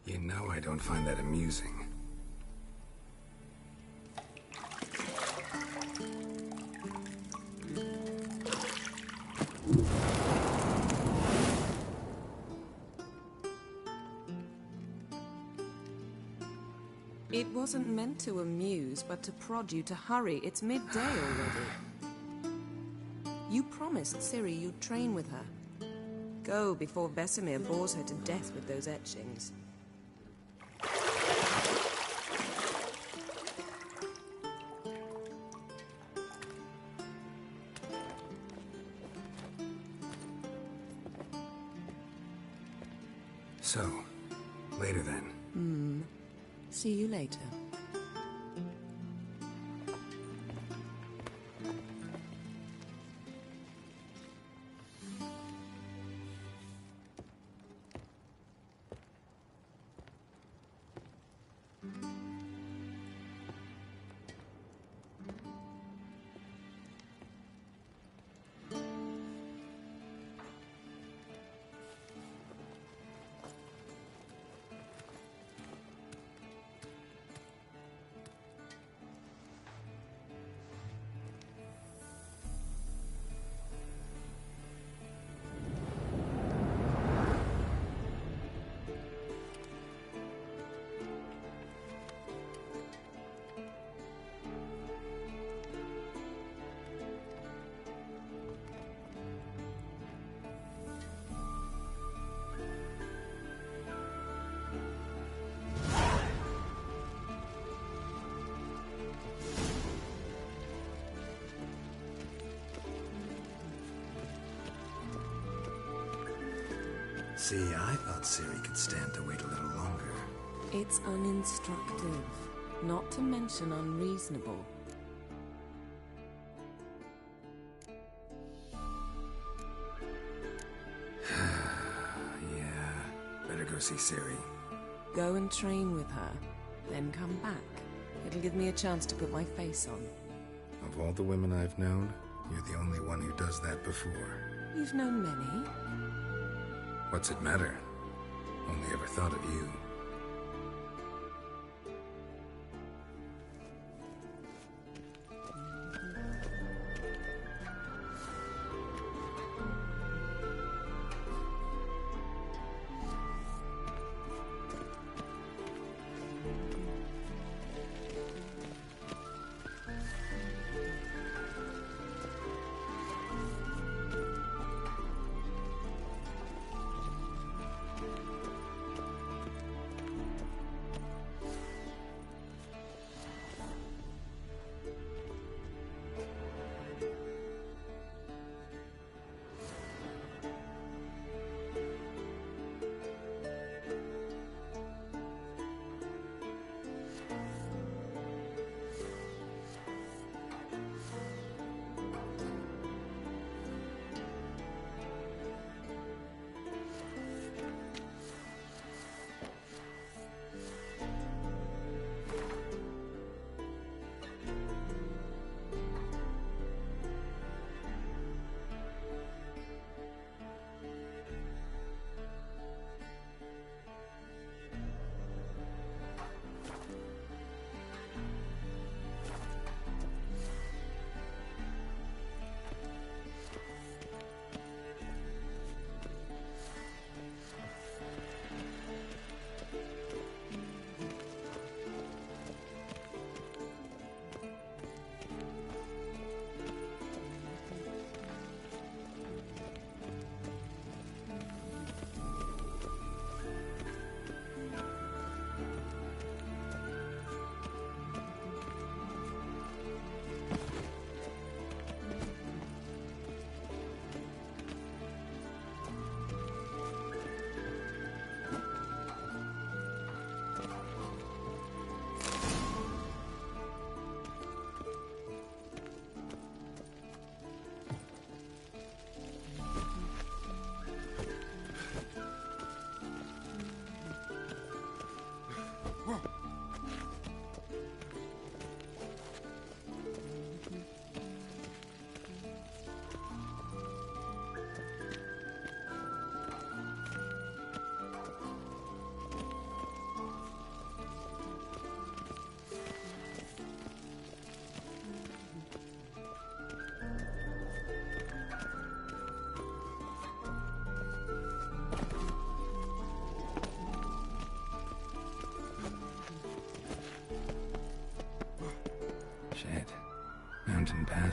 You know I don't find that amusing. It wasn't meant to amuse, but to prod you to hurry. It's midday already. You promised Ciri you'd train with her. Go before Vesemir bores her to death with those etchings. So, later then. See you later. See, I thought Ciri could stand to wait a little longer. It's uninstructive, not to mention unreasonable. Yeah, better go see Ciri. Go and train with her, then come back. It'll give me a chance to put my face on. Of all the women I've known, you're the only one who does that before. You've known many. What's it matter? Only ever thought of you.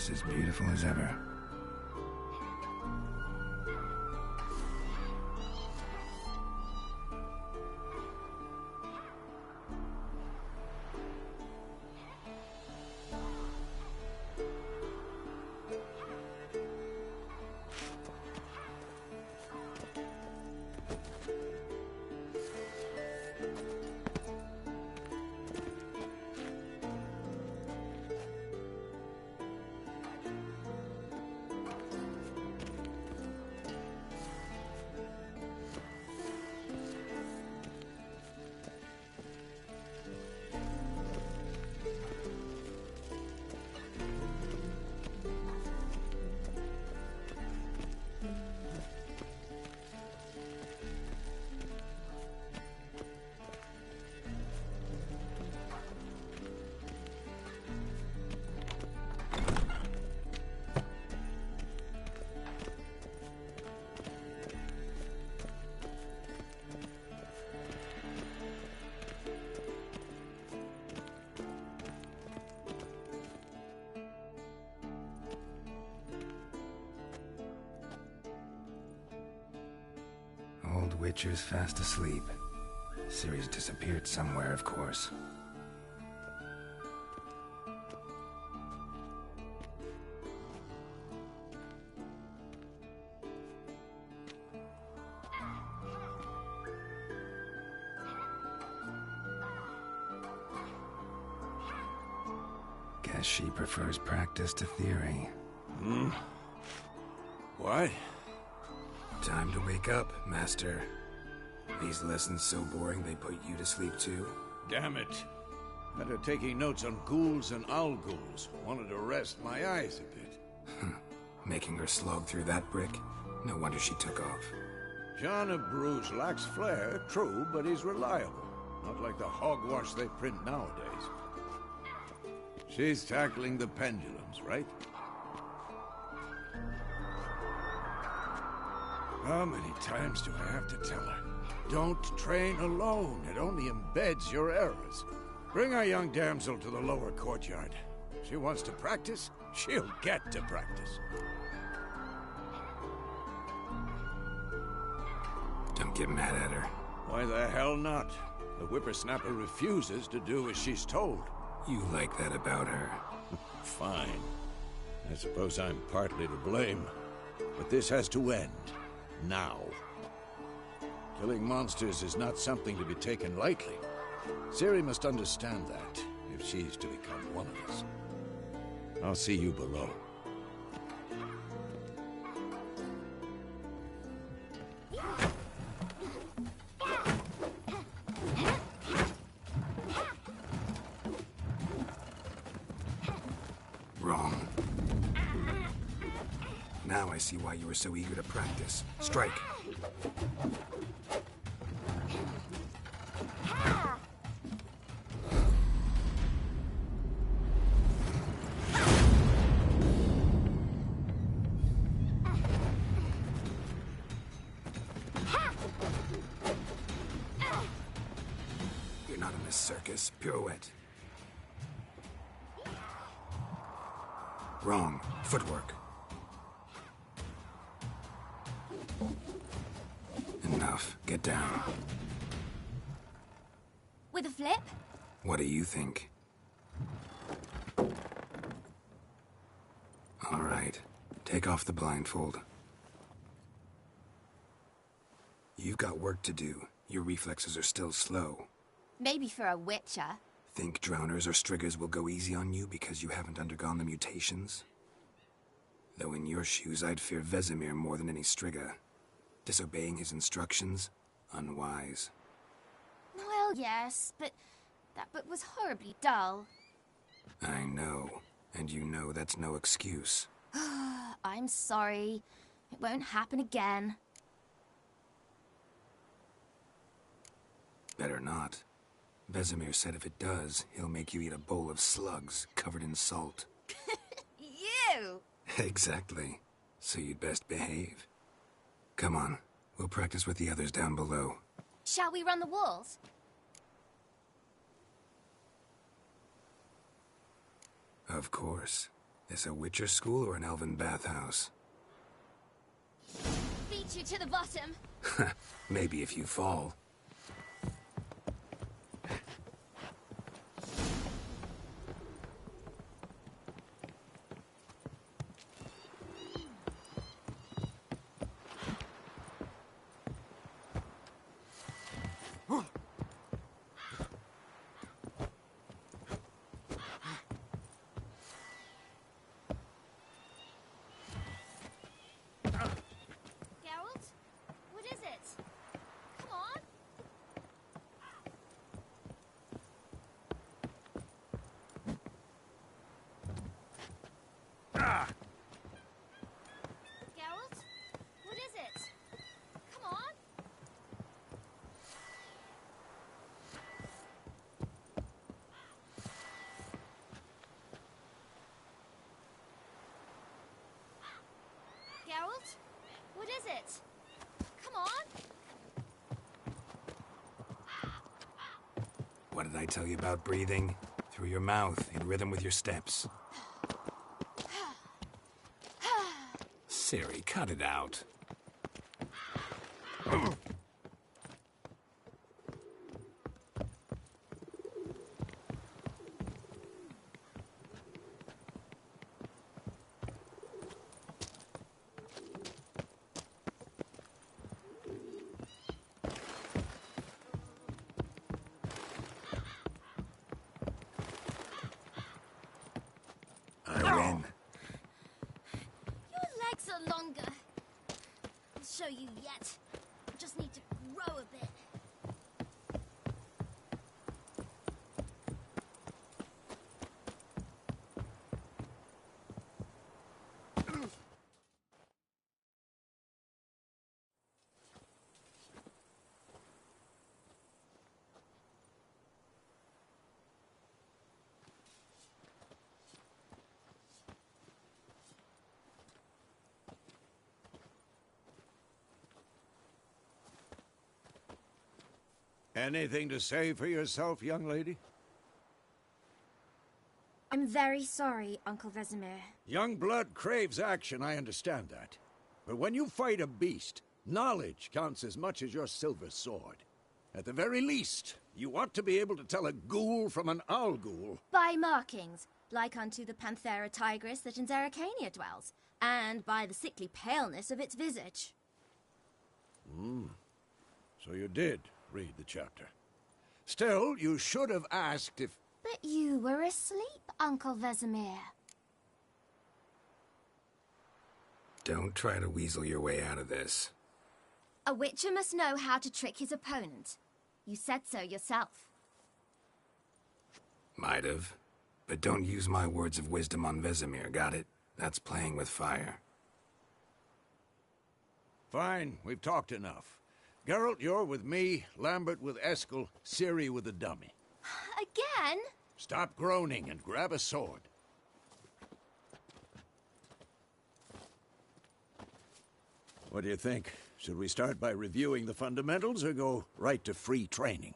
just as beautiful as ever. Old Witcher's fast asleep. Ciri's disappeared somewhere, of course. Guess she prefers practice to theory. What? Time to wake up, Master. These lessons so boring they put you to sleep too? Damn it. Had her taking notes on ghouls and owl ghouls. Wanted to rest my eyes a bit. Making her slog through that brick? No wonder she took off. John of Bruges lacks flair, true, but he's reliable. Not like the hogwash they print nowadays. She's tackling the pendulums, right? How many times do I have to tell her? Don't train alone. It only embeds your errors. Bring our young damsel to the lower courtyard. She wants to practice, she'll get to practice. Don't get mad at her. Why the hell not? The whippersnapper refuses to do as she's told. You like that about her. Fine. I suppose I'm partly to blame. But this has to end. Now. Killing monsters is not something to be taken lightly. Ciri must understand that, if she's to become one of us. I'll see you below. Wrong. Now I see why you were so eager to practice. Strike. You're not in this circus. Pirouette. Wrong. Footwork. Enough. Get down. With a flip? What do you think? All right. Take off the blindfold. You've got work to do. Your reflexes are still slow. Maybe for a witcher. Think drowners or striggers will go easy on you because you haven't undergone the mutations? Though in your shoes, I'd fear Vesemir more than any strigger. Disobeying his instructions? Unwise. Well, yes, but that book was horribly dull. I know. And you know that's no excuse. I'm sorry. It won't happen again. Better not. Vesemir said if it does, he'll make you eat a bowl of slugs covered in salt. You! Exactly. So you'd best behave. Come on. We'll practice with the others down below. Shall we run the walls? Of course. This a Witcher school or an elven bathhouse? Beat you to the bottom. Maybe if you fall. Geralt? What is it? Come on. Geralt? What is it? Come on. Geralt? What is it? Come on. What did I tell you about breathing? Through your mouth, in rhythm with your steps. Ciri, cut it out. I win. Your legs are longer. I'll show you yet. I just need to grow a bit. Anything to say for yourself, young lady? I'm very sorry, Uncle Vesemir. Young blood craves action, I understand that. But when you fight a beast, knowledge counts as much as your silver sword. At the very least, you ought to be able to tell a ghoul from an owl ghoul. By markings, like unto the Panthera tigris that in Zerrikania dwells, and by the sickly paleness of its visage. So you did read the chapter. Still, you should have asked if... But you were asleep, Uncle Vesemir. Don't try to weasel your way out of this. A witcher must know how to trick his opponent. You said so yourself. Might have. But don't use my words of wisdom on Vesemir, got it? That's playing with fire. Fine, we've talked enough. Geralt, you're with me, Lambert with Eskel, Ciri with the dummy. Again? Stop groaning and grab a sword. What do you think? Should we start by reviewing the fundamentals or go right to free training?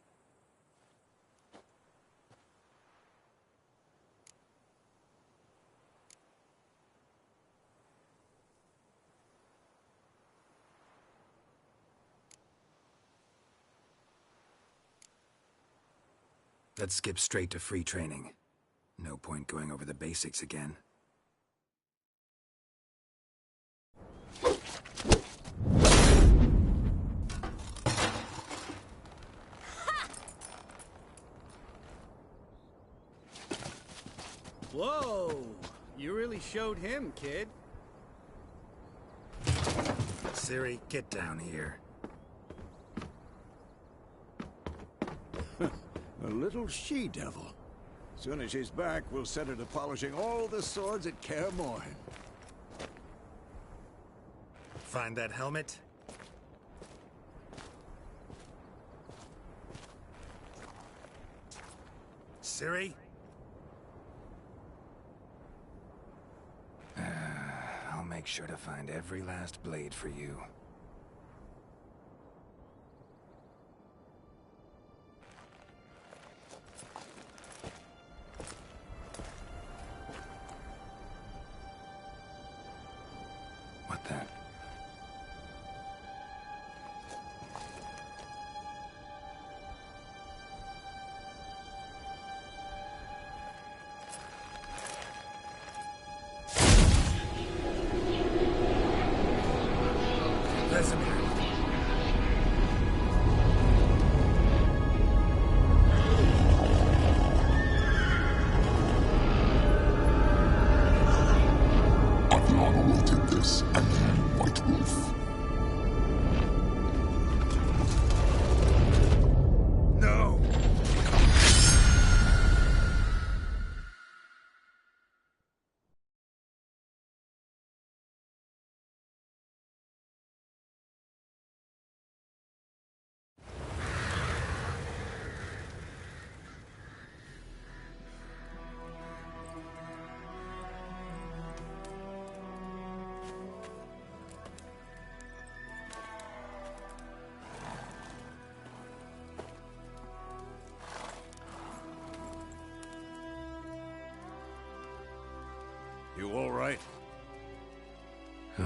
Let's skip straight to free training. No point going over the basics again. Whoa! You really showed him, kid. Ciri, get down here. A little she-devil. Soon as she's back, we'll set her to polishing all the swords at Kaer Morhen. Find that helmet? Ciri? I'll make sure to find every last blade for you.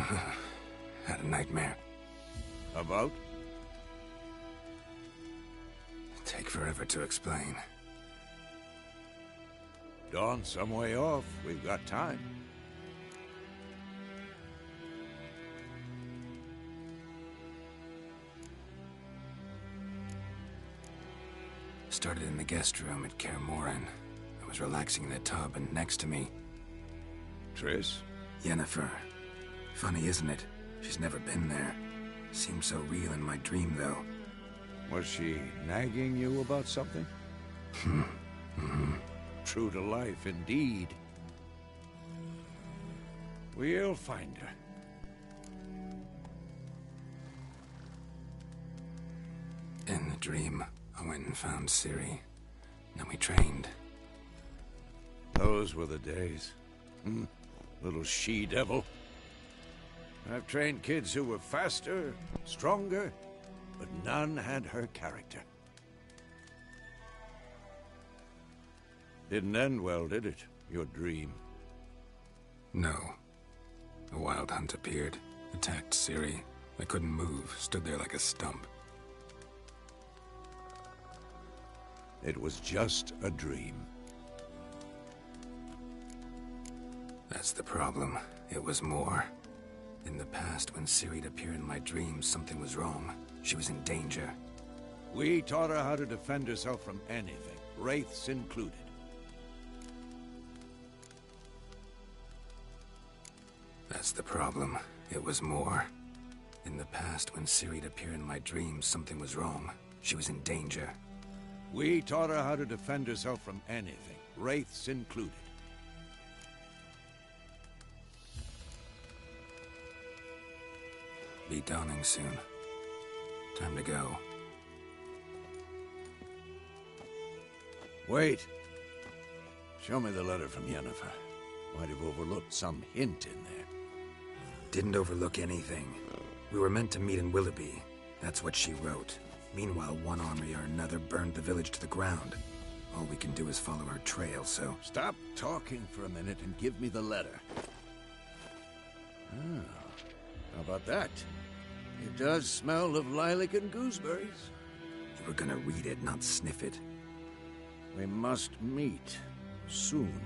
Had a nightmare. About? Take forever to explain. Dawn's some way off. We've got time. Started in the guest room at Kaer Morhen. I was relaxing in the tub, and next to me, Triss? Yennefer. Funny, isn't it? She's never been there. Seemed so real in my dream, though. Was she nagging you about something? True to life, indeed. We'll find her. In the dream, I went and found Ciri. Then we trained. Those were the days. Little she-devil. I've trained kids who were faster, stronger, but none had her character. Didn't end well, did it? Your dream? No. A wild hunt appeared, attacked Ciri. I couldn't move, stood there like a stump. It was just a dream. That's the problem. It was more. In the past, when Ciri'd appear in my dreams, something was wrong. She was in danger. We taught her how to defend herself from anything, wraiths included. That's the problem. It was more. In the past, when Ciri'd appear in my dreams, something was wrong. She was in danger. We taught her how to defend herself from anything, wraiths included. Be dawning soon. Time to go. Wait. Show me the letter from Yennefer. Might have overlooked some hint in there. Didn't overlook anything. We were meant to meet in Willoughby. That's what she wrote. Meanwhile, one army or another burned the village to the ground. All we can do is follow her trail, so... Stop talking for a minute and give me the letter. How about that? It does smell of lilac and gooseberries. You were gonna read it, not sniff it. We must meet. Soon.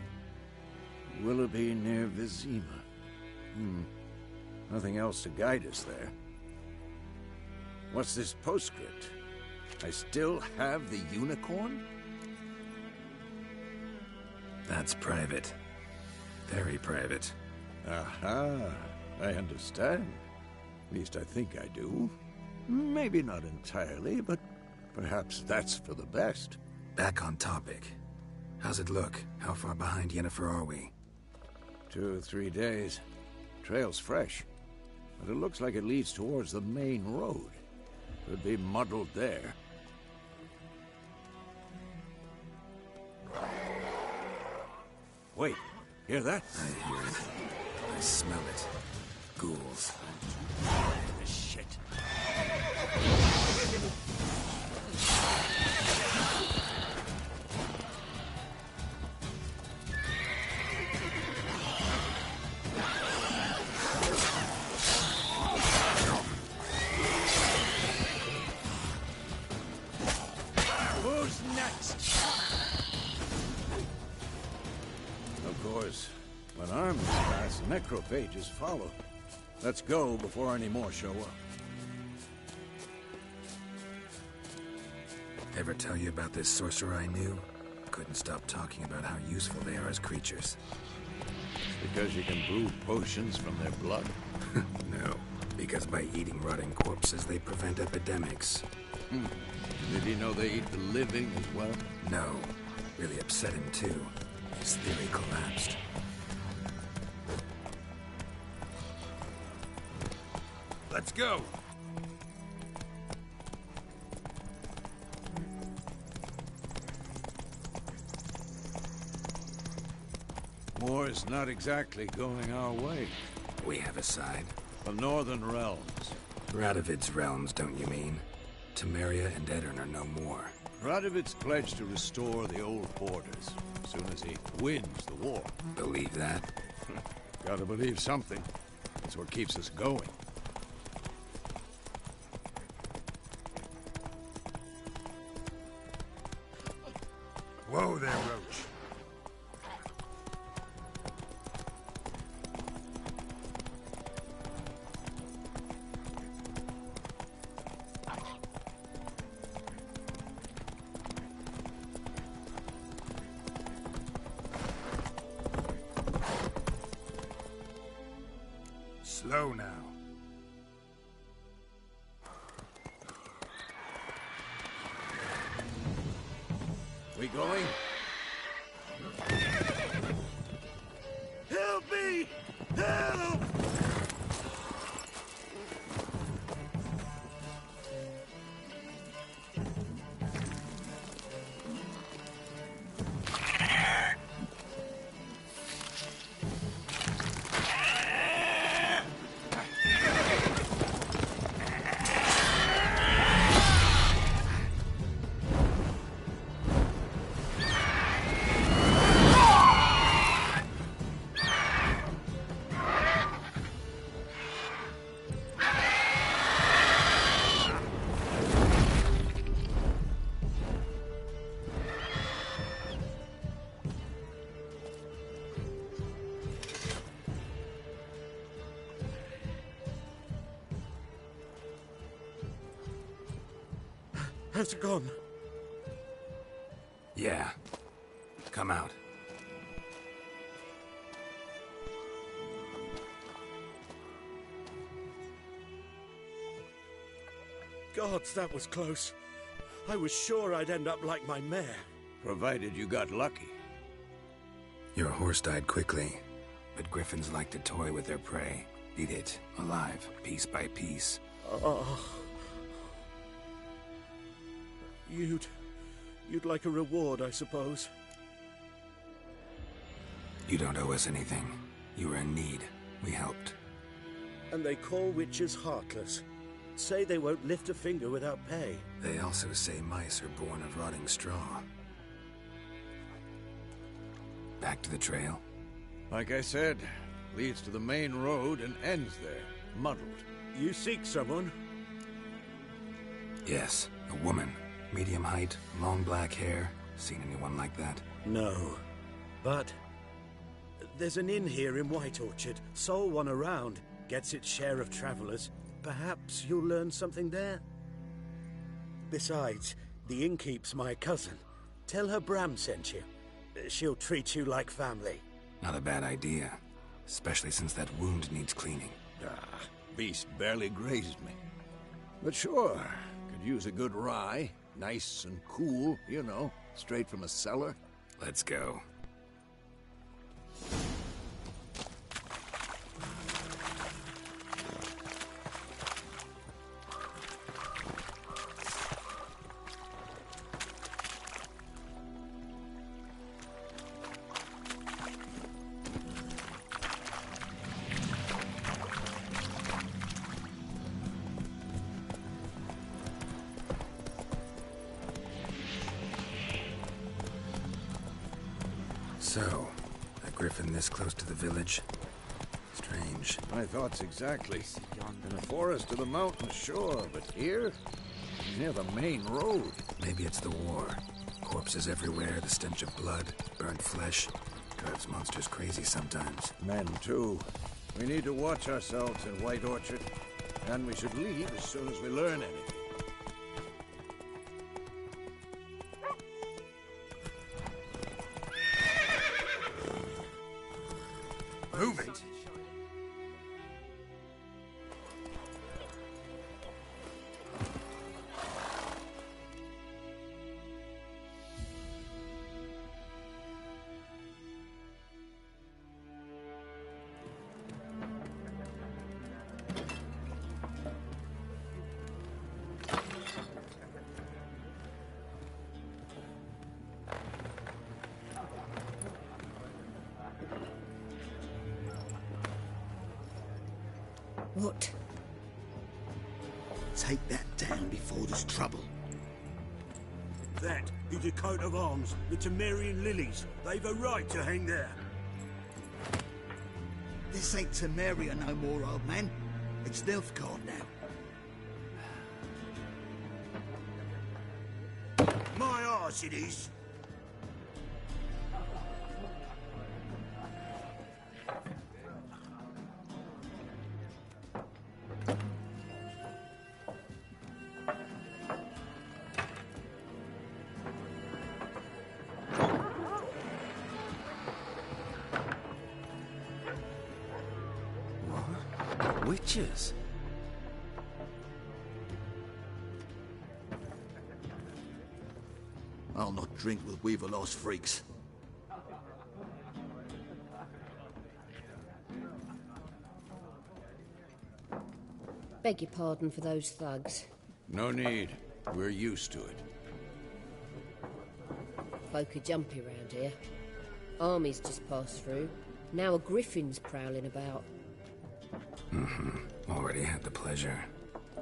Willoughby near Vizima. Nothing else to guide us there. What's this postscript? I still have the unicorn? That's private. Very private. Aha, I understand. At least I think I do. Maybe not entirely, but perhaps that's for the best. Back on topic. How's it look? How far behind Yennefer are we? 2 or 3 days. Trail's fresh, but it looks like it leads towards the main road. Could be muddled there. Wait, hear that? I hear it. I smell it. Ghouls. Shit. Who's next? Of course, when armies pass, necrophages follow. Let's go before any more show up. Ever tell you about this sorcerer I knew? Couldn't stop talking about how useful they are as creatures. Because you can brew potions from their blood? No, because by eating rotting corpses, they prevent epidemics. Did he know they eat the living as well? No, really upset him too. His theory collapsed. Let's go! War's not exactly going our way. We have a side. The Northern Realms. Radovid's realms, don't you mean? Temeria and Edirn are no more. Radovid's pledged to restore the old borders as soon as he wins the war. Believe that? Gotta believe something. It's what keeps us going. Whoa there, Roach. Slow now. We going? Help me! Help! How's it gone? Yeah. Come out. Gods, that was close. I was sure I'd end up like my mare. Provided you got lucky. Your horse died quickly, but griffins like to toy with their prey. Eat it, alive, piece by piece. Oh. You'd like a reward, I suppose. You don't owe us anything. You were in need. We helped. And they call witches heartless. Say they won't lift a finger without pay. They also say mice are born of rotting straw. Back to the trail? Like I said, leads to the main road and ends there, muddled. You seek someone? Yes, a woman. Medium height, long black hair. Seen anyone like that? No. But there's an inn here in White Orchard. Sole one around. Gets its share of travelers. Perhaps you'll learn something there? Besides, the innkeep's my cousin. Tell her Bram sent you. She'll treat you like family. Not a bad idea. Especially since that wound needs cleaning. Beast barely grazed me. But sure, could use a good rye. Nice and cool, you know, straight from a cellar. Let's go. So, a griffin this close to the village? Strange. My thoughts exactly. In a forest to the mountain, sure, but here? Near the main road. Maybe it's the war. Corpses everywhere, the stench of blood, burnt flesh. Drives monsters crazy sometimes. Men, too. We need to watch ourselves in White Orchard. And we should leave as soon as we learn anything. Move it! What? Take that down before there's trouble. That is a coat of arms, the Temerian lilies. They've a right to hang there. There's This ain't Temeria no more, old man. It's Nilfgaard now. My arse it is. Witches? I'll not drink with Weaverlost freaks. Beg your pardon for those thugs. No need. We're used to it. Folk are jumpy round here. Armies just passed through. Now a griffin's prowling about. Already had the pleasure.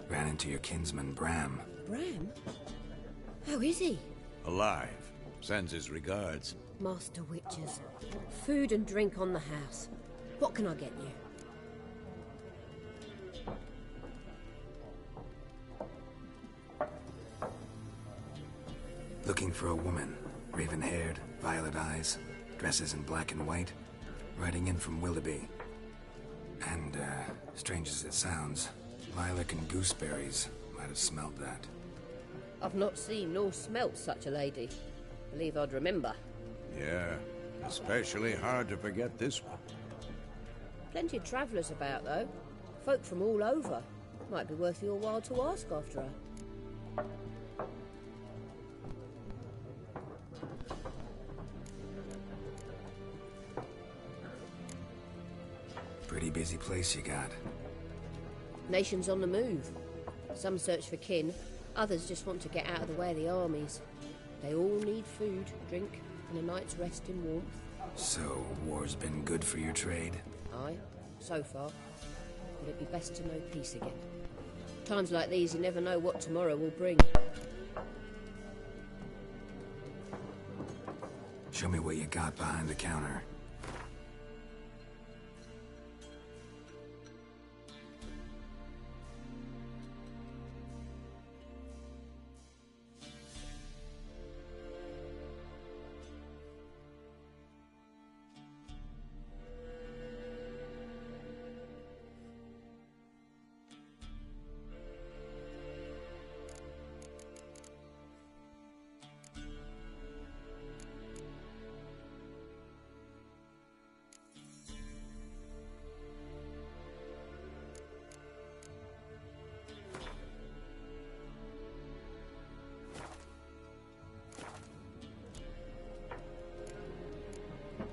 Ran into your kinsman, Bram. Bram? How is he? Alive. Sends his regards. Master Witches. Food and drink on the house. What can I get you? Looking for a woman. Raven-haired, violet eyes, dresses in black and white. Riding in from Willoughby. And, strange as it sounds, lilac and gooseberries might have smelled that. I've not seen nor smelt such a lady. Believe I'd remember. Yeah, especially hard to forget this one. Plenty of travellers about, though. Folk from all over. Might be worth your while to ask after her. Pretty busy place you got. Nations on the move. Some search for kin, others just want to get out of the way of the armies. They all need food, drink, and a night's rest in warmth. So, war's been good for your trade? Aye, so far. But it'd be best to know peace again. Times like these, you never know what tomorrow will bring. Show me what you got behind the counter.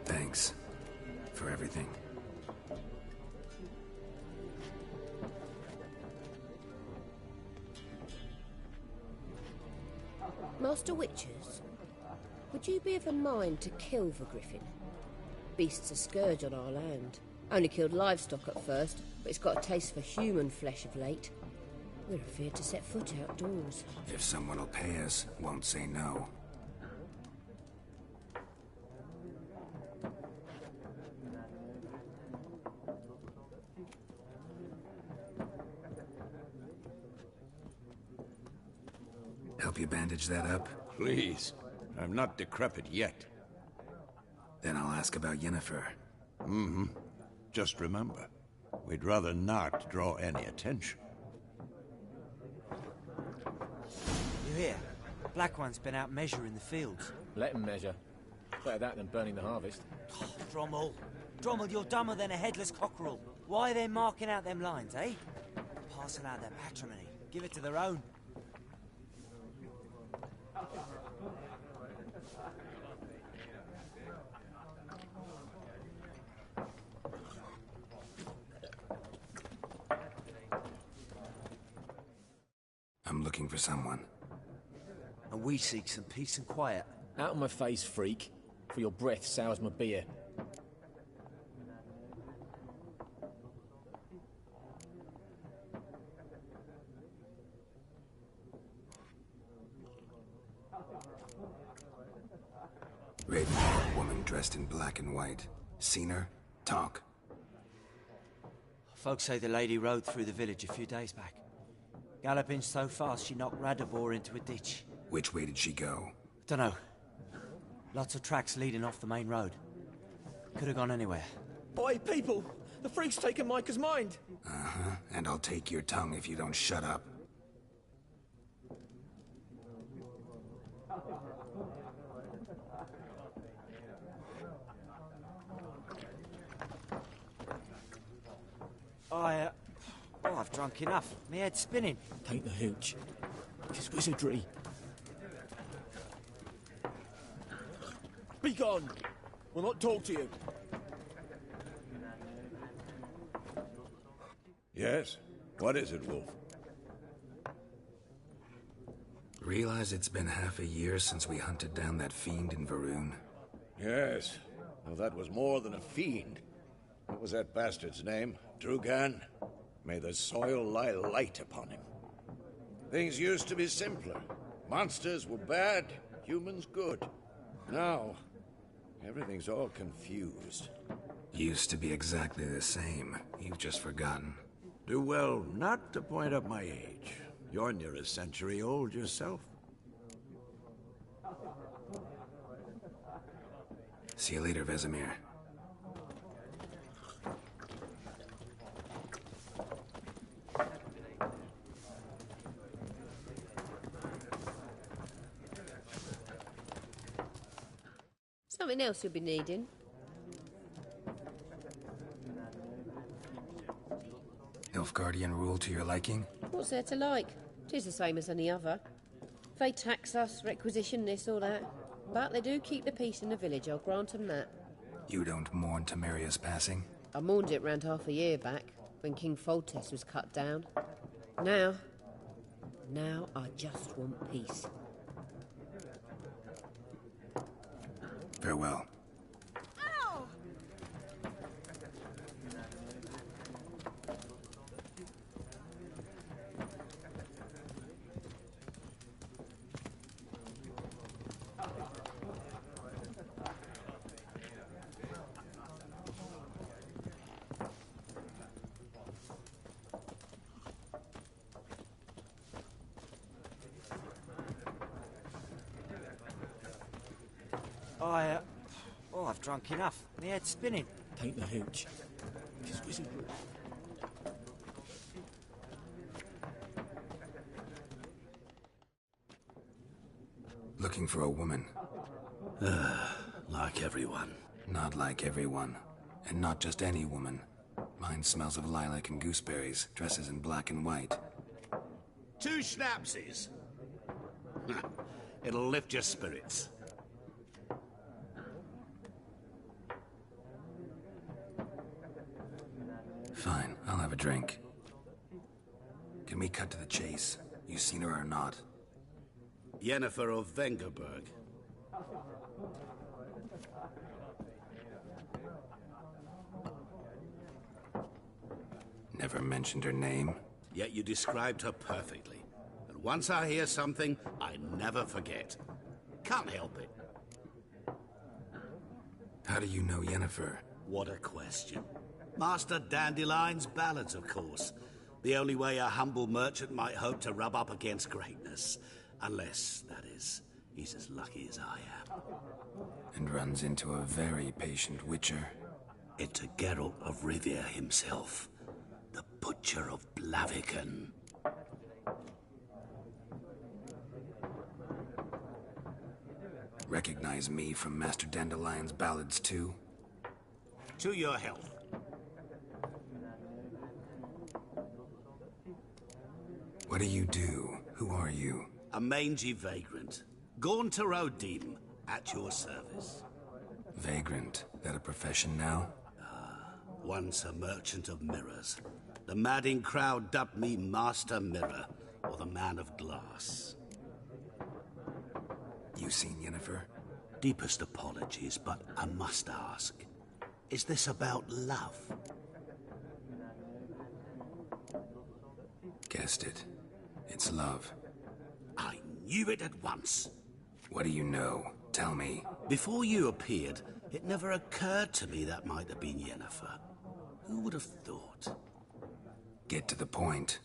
Thanks for everything. Master Witches, would you be of a mind to kill the griffin? Beast's a scourge on our land. Only killed livestock at first, but it's got a taste for human flesh of late. We're afeard to set foot outdoors. If someone will pay us, won't say no. Help you bandage that up? Please. I'm not decrepit yet. Then I'll ask about Yennefer. Just remember, we'd rather not draw any attention. You hear? Black One's been out measuring the fields. Let him measure. Better that than burning the harvest. Oh, Drommel. Drommel, you're dumber than a headless cockerel. Why are they marking out them lines, eh? Passing out their patrimony. Give it to their own. I'm looking for someone. And we seek some peace and quiet. Out of my face, freak. For your breath sours my beer. Raven-haired woman dressed in black and white. Seen her? Talk. Folks say the lady rode through the village a few days back. Galloping so fast she knocked Radabor into a ditch. Which way did she go? Dunno. Lots of tracks leading off the main road. Could have gone anywhere. Boy, people! The freak's taken Micah's mind! Uh-huh, and I'll take your tongue if you don't shut up. I've drunk enough. My head's spinning. Take the hooch. It's wizardry. Be gone! We'll not talk to you. Yes? What is it, Wolf? Realize it's been half a year since we hunted down that fiend in Varun? Yes. Well, that was more than a fiend. What was that bastard's name? Drugan? May the soil lie light upon him. Things used to be simpler. Monsters were bad, humans good. Now, everything's all confused. Used to be exactly the same. You've just forgotten. Do well not to point up my age. You're near a century old yourself. See you later, Vesemir. Something else you'll be needing. Nilfgaardian rule to your liking? What's there to like? 'Tis the same as any other. They tax us, requisition this or that. But they do keep the peace in the village, I'll grant 'em that. You don't mourn Temeria's passing? I mourned it round half a year back, when King Foltest was cut down. Now I just want peace. Farewell. Ow! I've drunk enough. My head's spinning. Take the hooch. It's wizardry. Looking for a woman. Like everyone. Not like everyone. And not just any woman. Mine smells of lilac and gooseberries, dresses in black and white. 2 schnapsies. It'll lift your spirits. Fine, I'll have a drink. Can we cut to the chase? You seen her or not? Yennefer of Vengerberg. Never mentioned her name. Yet you described her perfectly. And once I hear something, I never forget. Can't help it. How do you know Yennefer? What a question. Master Dandelion's ballads, of course. The only way a humble merchant might hope to rub up against greatness. Unless, that is, he's as lucky as I am. And runs into a very patient witcher. It's a Geralt of Rivia himself. The Butcher of Blaviken. Recognize me from Master Dandelion's ballads too? To your health. What do you do? Who are you? A mangy vagrant. Gaunter Odim, at your service. Vagrant. That a profession now? Once a merchant of mirrors. The madding crowd dubbed me Master Mirror, or the Man of Glass. You seen Yennefer? Deepest apologies, but I must ask. Is this about love? Guessed it. It's love. I knew it at once. What do you know? Tell me. Before you appeared, it never occurred to me that might have been Yennefer. Who would have thought? Get to the point.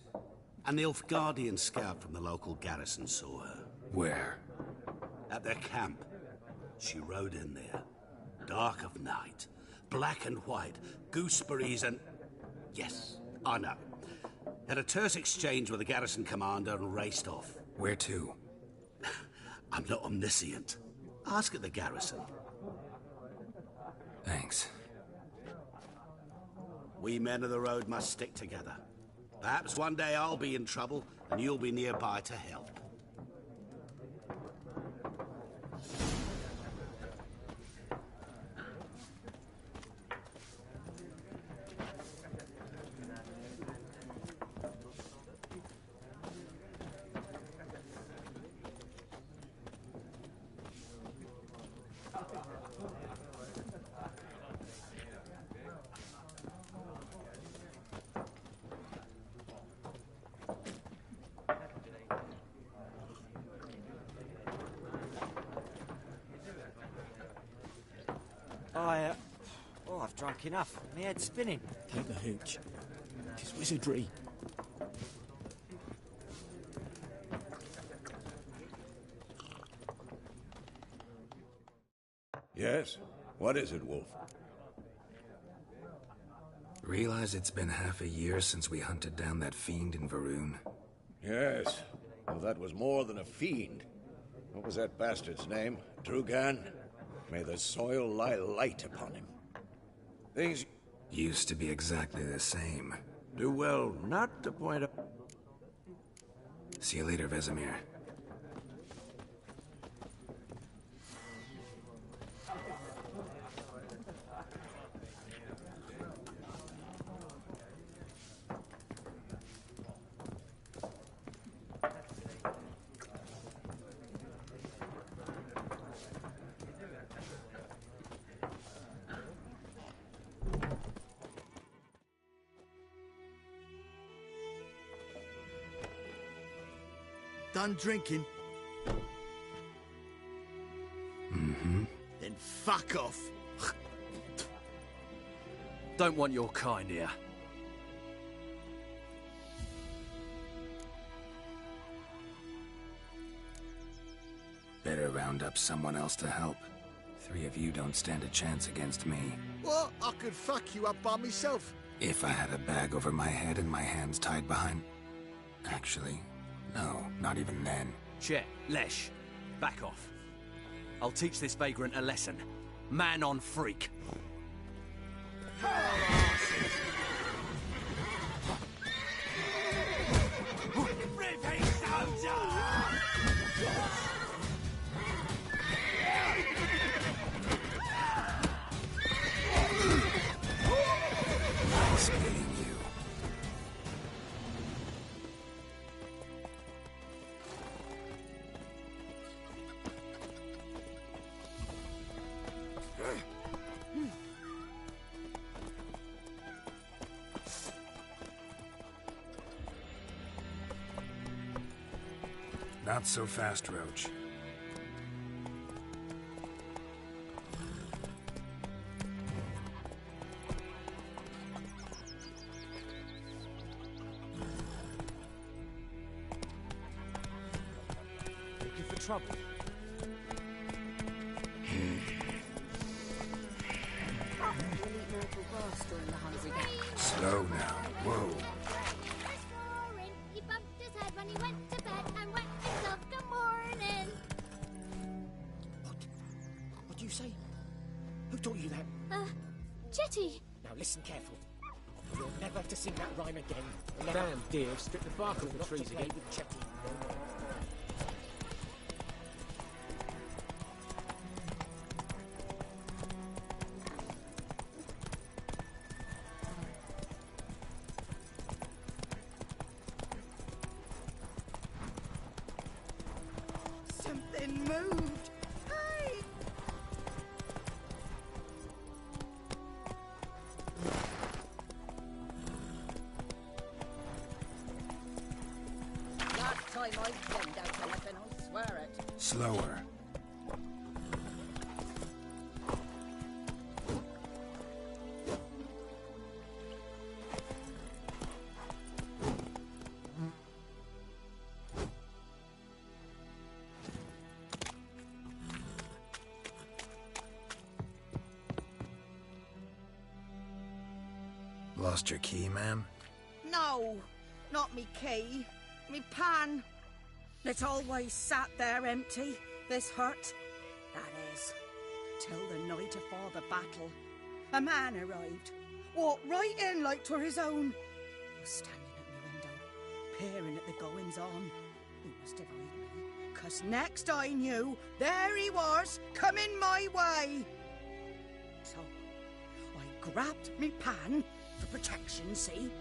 An Nilfgaardian scout from the local garrison saw her. Where? At their camp. She rode in there. Dark of night. Black and white. Gooseberries and... Yes, I know. Had a terse exchange with the garrison commander and raced off. Where to? I'm not omniscient. Ask at the garrison. Thanks. We men of the road must stick together. Perhaps one day I'll be in trouble and you'll be nearby to help. I've drunk enough. My head's spinning. Take the hooch. It's wizardry. Yes? What is it, Wolf? Realize it's been half a year since we hunted down that fiend in Varun? Yes. Well, that was more than a fiend. What was that bastard's name? Drugan? May the soil lie light upon him. Things used to be exactly the same. do well not to point up. See you later, Vesemir. Done drinking? Mm-hmm. Then fuck off. Don't want your kind here. Better round up someone else to help. 3 of you don't stand a chance against me. What? I could fuck you up by myself. If I had a bag over my head and my hands tied behind... Actually, no, not even then. Chet, Lesh, back off. I'll teach this vagrant a lesson. Man on freak. Nice meeting you. Not so fast, Roach. Looking for trouble? Slow now. Whoa. He bumped his head when he went to bed and wet himself till morning. What do you say? Who taught you that? Chetty. Now listen careful. You're never to sing that rhyme again. Damn deer, strip the bark off the trees again. With Chetty. Something moved. Hey! Last time I Lost your key, ma'am? No, not me key. Me pan. It's always sat there empty, this hut. That is, till the night afore the battle. A man arrived. Walked right in like 'twere his own. Was standing at me window, peering at the goings-on. He must have eyed me, 'cause next I knew, there he was, coming my way. So, I grabbed me pan, for protection, see?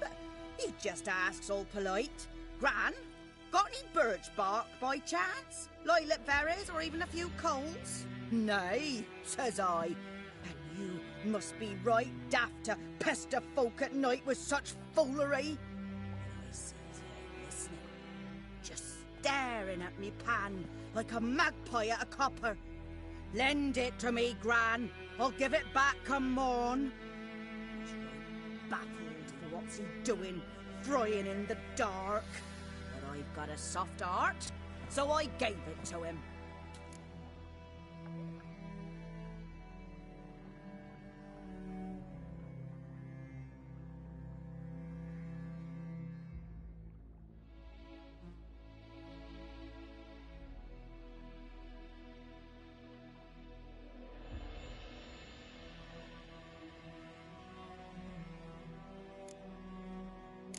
But he just asks all polite, Gran, got any birch bark by chance? Lilac berries or even a few coals? Nay, says I. And you must be right daft to pester folk at night with such foolery. And I sees him listening, just staring at me pan like a magpie at a copper. Lend it to me, Gran. I'll give it back come morn. I'm baffled for what's he doing, frying in the dark. But I've got a soft heart, so I gave it to him.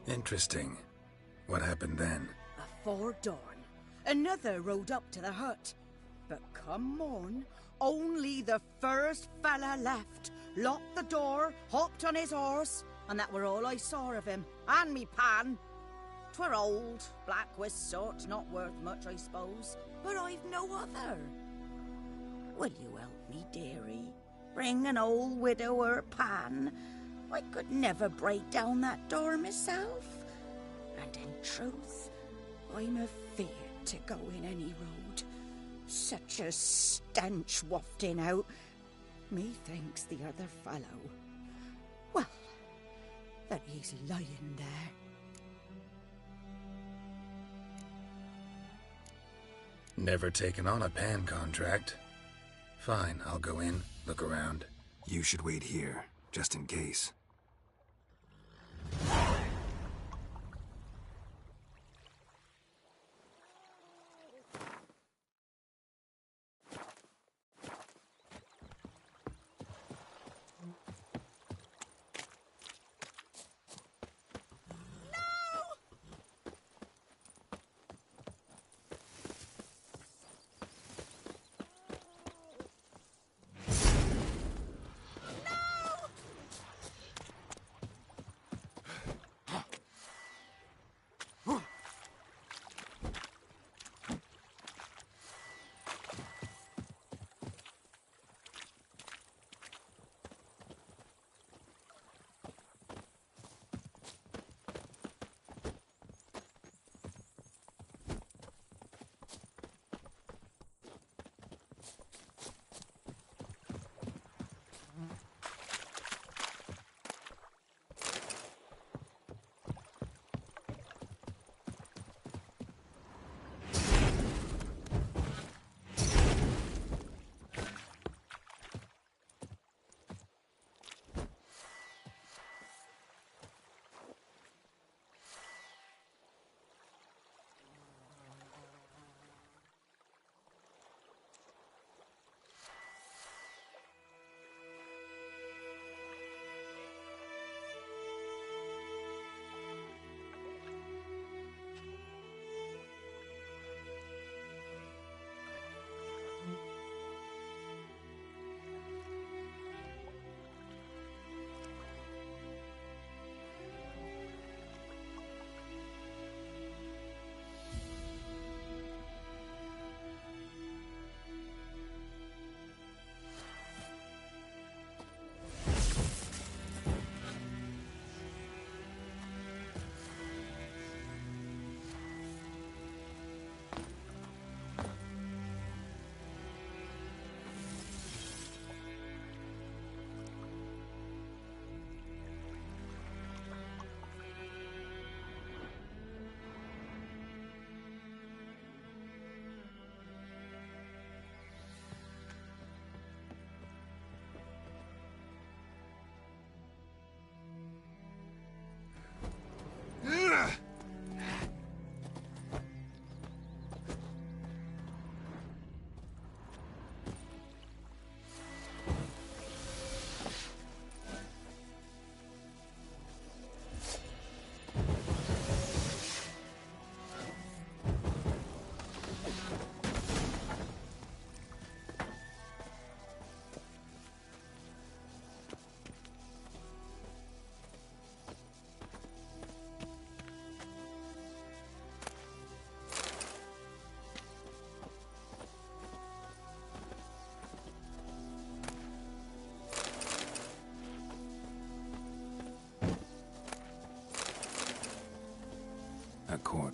Interesting. What happened then? Afore dawn, another rode up to the hut. But come morn, only the first fella left, locked the door, hopped on his horse, and that were all I saw of him, and me pan. 'Twere old, black-wist sort, not worth much, I suppose, but I've no other. Will you help me, dearie? Bring an old widower pan. I could never break down that door myself. And in truth, I'm afeard to go in any road. Such a stench wafting out. Methinks the other fellow, well, that he's lying there. Never taken on a pan contract. Fine, I'll go in, look around. You should wait here, just in case.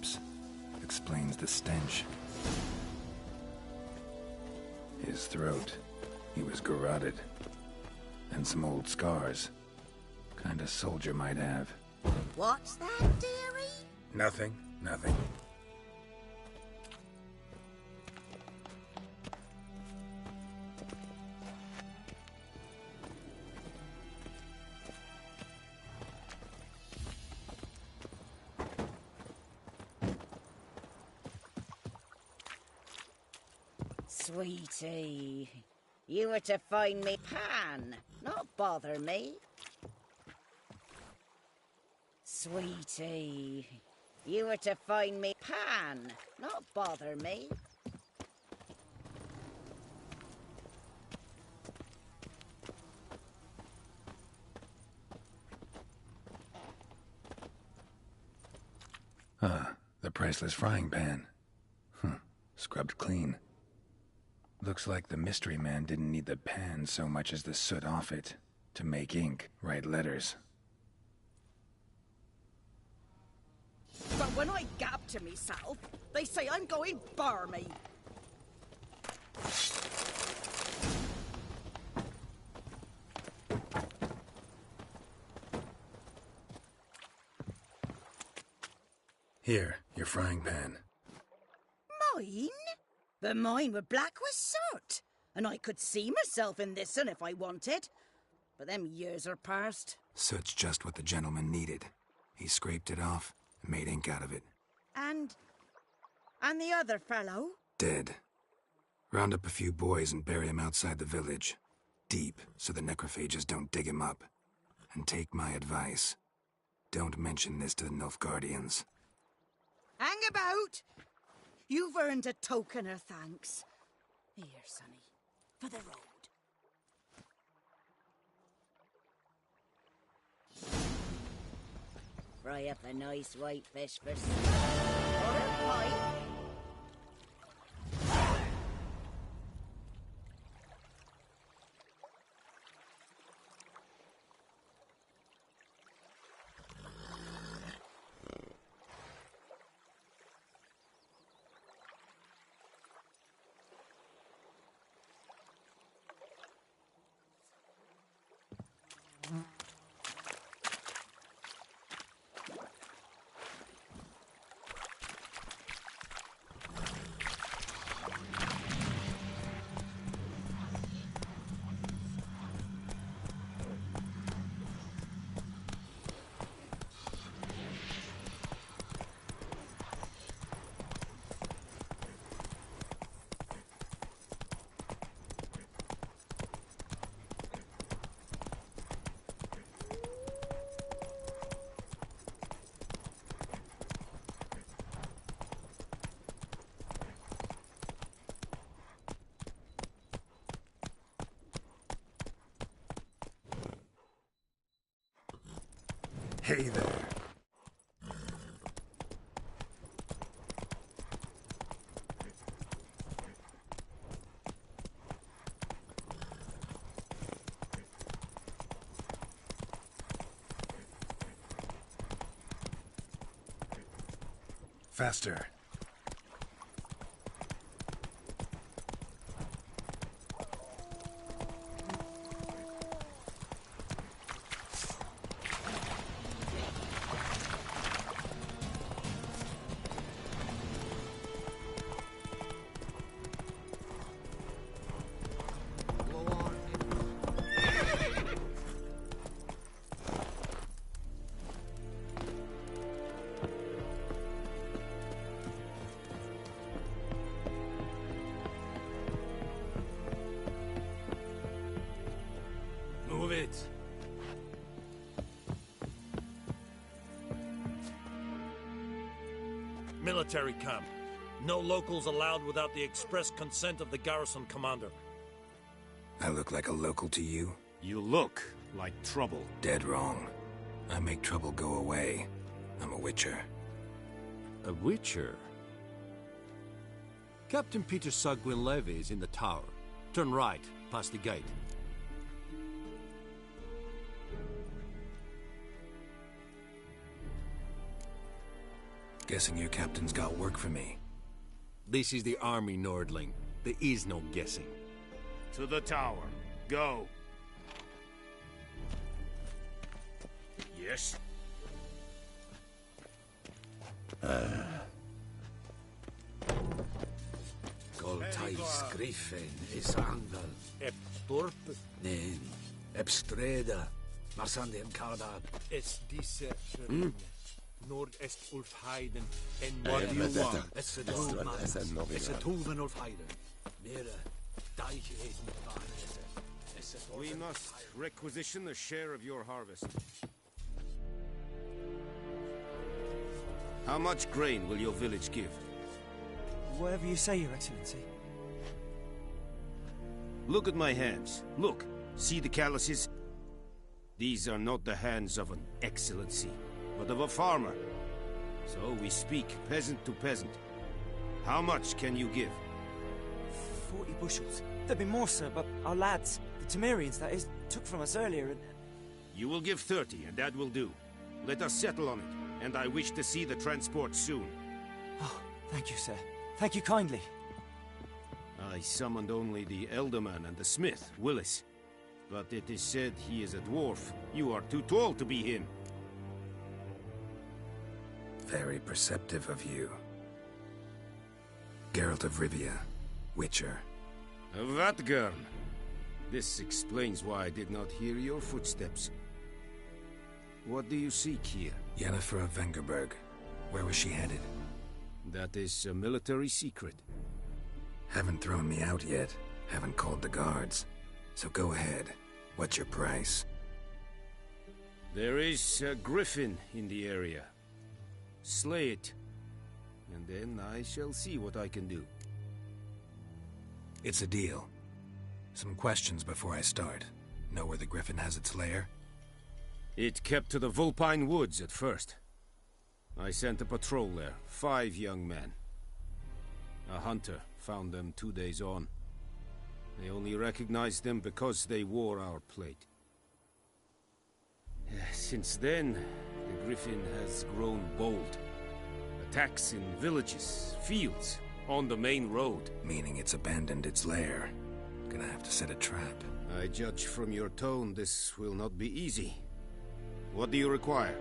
corpse. Explains the stench. His throat. He was garroted. And some old scars. Kind of soldier might have. What's that, dearie? Nothing. Nothing. Sweetie, you were to find me Pan, not bother me. Sweetie, you were to find me Pan, not bother me. The priceless frying pan. Scrubbed clean. Looks like the mystery man didn't need the pan so much as the soot off it to make ink, write letters. But when I gab to myself, they say I'm going barmy. Here, your frying pan. Mine? But mine were black with soot, and I could see myself in this one if I wanted. But them years are past. Soot's just what the gentleman needed. He scraped it off and made ink out of it. And the other fellow? Dead. Round up a few boys and bury him outside the village. Deep, so the necrophages don't dig him up. And take my advice. Don't mention this to the Nilfgaardians. Hang about! You've earned a token of thanks. Here, sonny, for the road. Fry up a nice white fish for or a pie. Hey there. Faster. Move it. Military camp. No locals allowed without the express consent of the garrison commander. I look like a local to you? You look like trouble. Dead wrong. I make trouble go away. I'm a witcher. A witcher? Captain Peter Sagwin Levy is in the tower. Turn right, past the gate. Guessing your captain's got work for me. This is the army, Nordling. There is no guessing. To the tower. Go. Yes? Goltais Griffin is Angel. Ep Torp. Nen. Epstreda. Marsandem Kardab. Es diese Nord-Est Ulfheiden. And what do you want? It's a Tuven. It's a Tuven Ulfheiden. Mera. We must requisition a share of your harvest. How much grain will your village give? Whatever you say, Your Excellency. Look at my hands. Look. See the calluses? These are not the hands of an excellency, but of a farmer. So we speak peasant to peasant. How much can you give? 40 bushels. There'd be more, sir, but our lads, the Temerians, that is, took from us earlier and... You will give 30, and that will do. Let us settle on it, and I wish to see the transport soon. Oh, thank you, sir. Thank you kindly. I summoned only the Elderman and the smith, Willis. But it is said he is a dwarf. You are too tall to be him. Very perceptive of you. Geralt of Rivia, Witcher. Vatgern. This explains why I did not hear your footsteps. What do you seek here? Yennefer of Vengerberg. Where was she headed? That is a military secret. Haven't thrown me out yet. Haven't called the guards. So go ahead. What's your price? There is a griffin in the area. Slay it. And then I shall see what I can do. It's a deal. Some questions before I start. Know where the griffin has its lair? It kept to the Vulpine Woods at first. I sent a patrol there, 5 young men. A hunter found them 2 days on. They only recognized them because they wore our plate. Since then, the griffin has grown bold. Attacks in villages, fields, on the main road. Meaning it's abandoned its lair. Gonna have to set a trap. I judge from your tone this will not be easy. What do you require?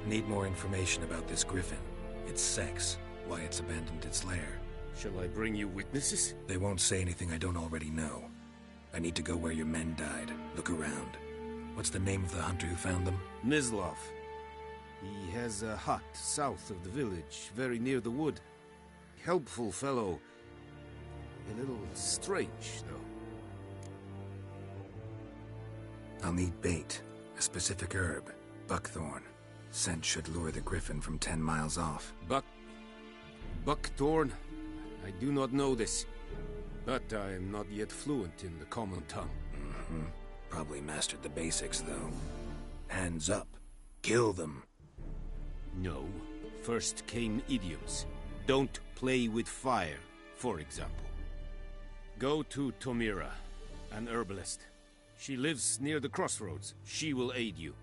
Need more information about this griffin. Its sex, why it's abandoned its lair. Shall I bring you witnesses? They won't say anything I don't already know. I need to go where your men died. Look around. What's the name of the hunter who found them? Mislav. He has a hut south of the village, very near the wood. Helpful fellow. A little strange, though. I'll need bait. A specific herb. Buckthorn. Scent should lure the griffin from 10 miles off. Buckthorn? I do not know this. But I am not yet fluent in the common tongue. Mm-hmm. Probably mastered the basics, though. Hands up. Kill them. No. First came idioms. Don't play with fire, for example. Go to Tomira, an herbalist. She lives near the crossroads. She will aid you.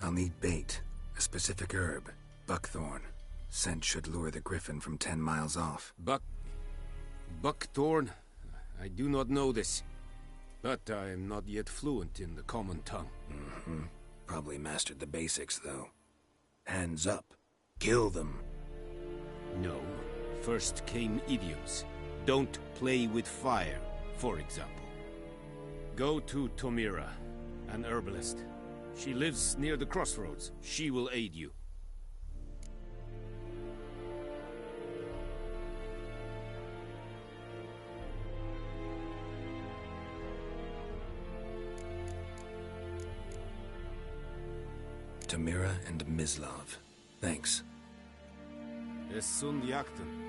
I'll need bait. A specific herb. Buckthorn. Scent should lure the griffin from 10 miles off. Buckthorn? I do not know this. But I am not yet fluent in the common tongue. Mm-hmm. Probably mastered the basics, though. Hands up. Kill them. No. First came idioms. Don't play with fire, for example. Go to Tomira, an herbalist. She lives near the crossroads. She will aid you. Tomira and Mislav. Thanks. Es sunt jakten.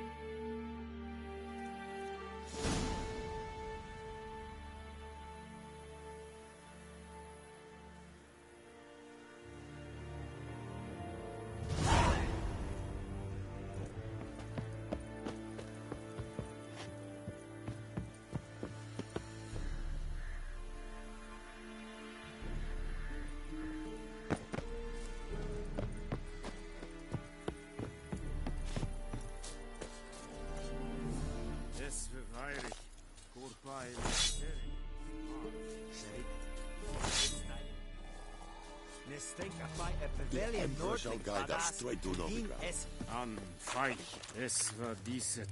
The Emperor shall guide us straight to Novigrad. An feich, es war diset,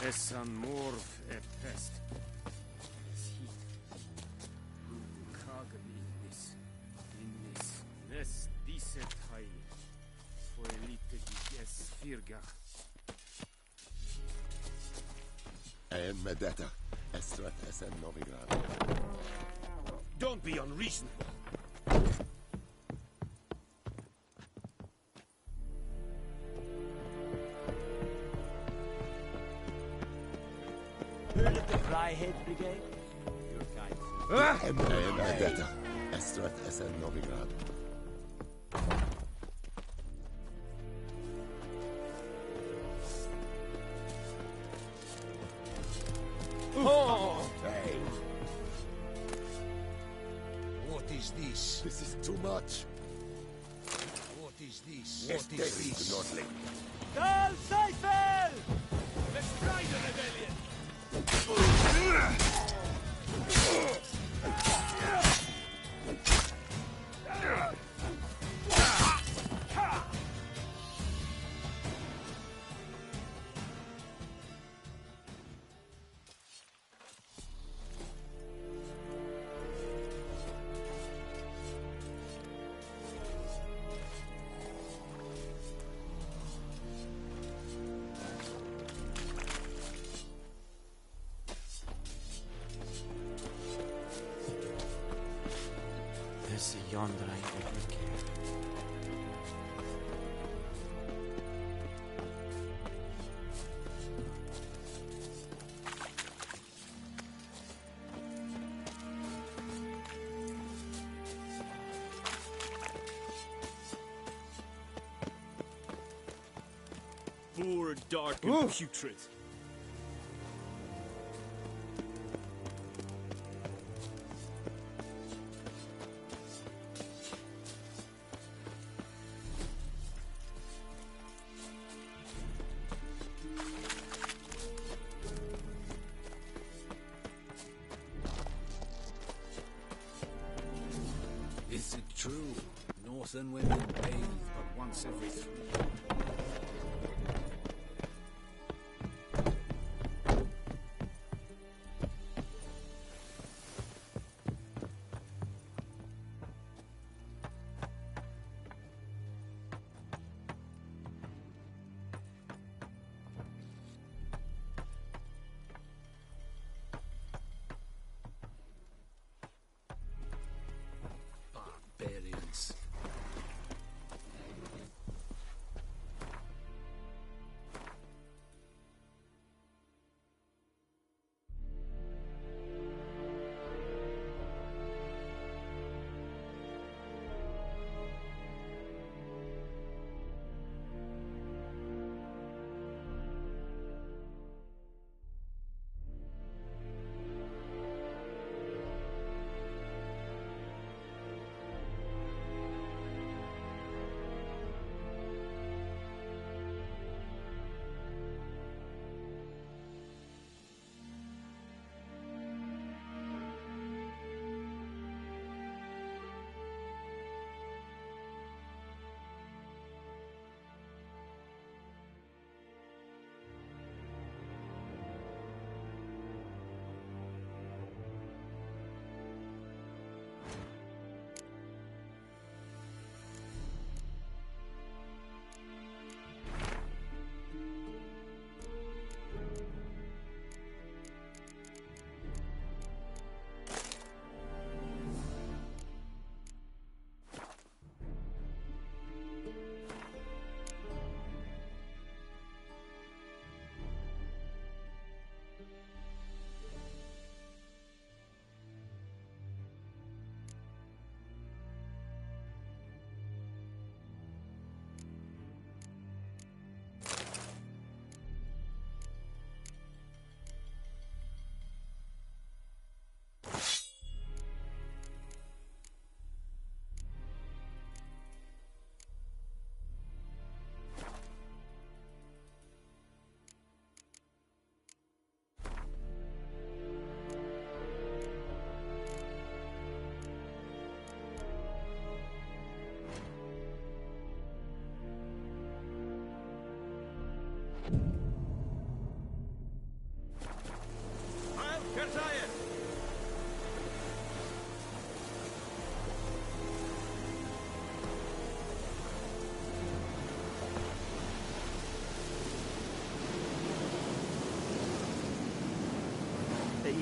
es an morv e pest. Es hit. Kagel in this, nes diset hai, foelite diges virgach. Medeta, estret esen Novigrad. Don't be unreasonable. Heard of the Fryhead Brigade? Your kind. Medeta, estret esen Novigrad. Oh! Hey. What is this? This is too much. What is this? What is this? Nordling. Karl Seifel! Let's try the rebellion! There's a yonder I don't care. Poor, dark, and putrid. Is it true? Northern women bathe but once every 3 years. Barbarians.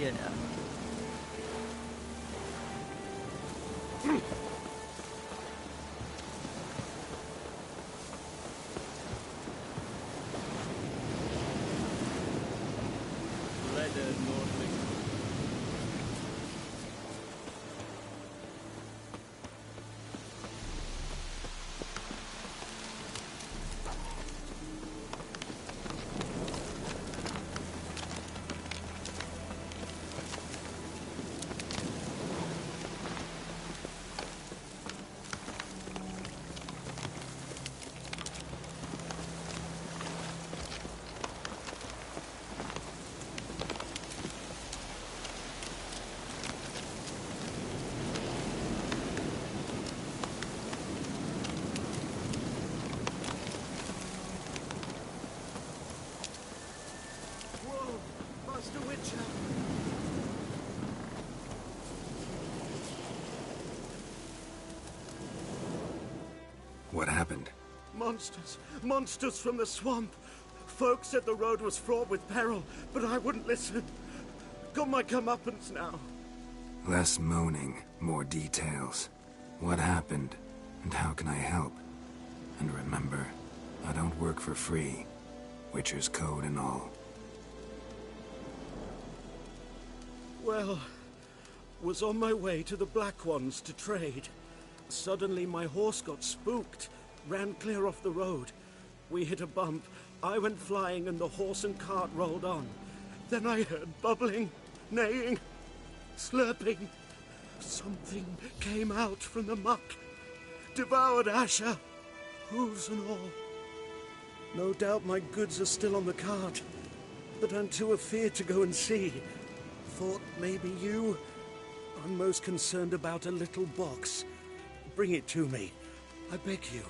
Yeah. Whoa! Master Witcher! What happened? Monsters! Monsters from the swamp! Folk said the road was fraught with peril, but I wouldn't listen. Got my comeuppance now. Less moaning, more details. What happened, and how can I help? And remember, I don't work for free. Witcher's code and all. Well, was on my way to the Black Ones to trade. Suddenly my horse got spooked, ran clear off the road. We hit a bump, I went flying and the horse and cart rolled on. Then I heard bubbling, neighing, slurping. Something came out from the muck, devoured Asher, hooves and all. No doubt my goods are still on the cart, but I'm too afeard to go and see. Thought maybe you. I'm most concerned about a little box. Bring it to me, I beg you.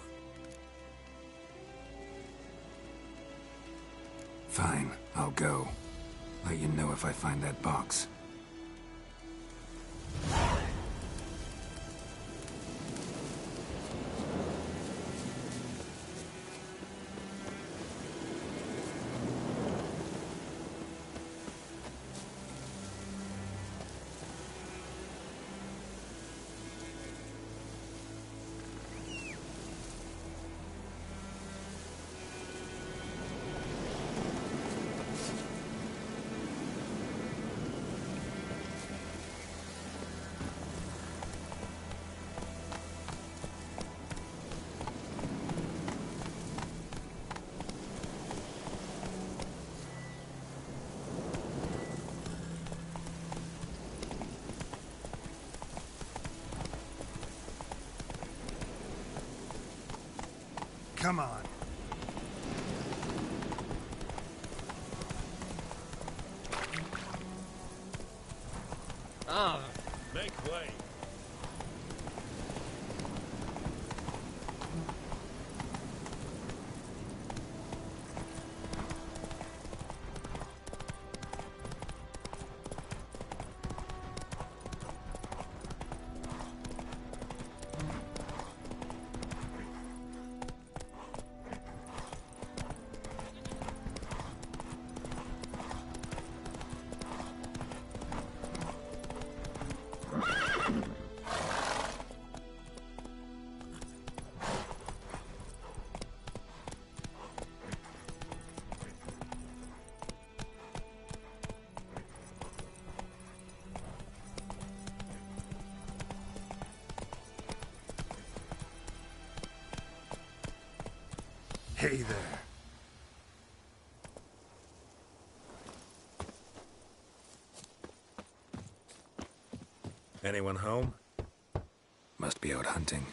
Fine, I'll go. Let you know if I find that box. Come on. Ah, make way. Hey there. Anyone home? Must be out hunting.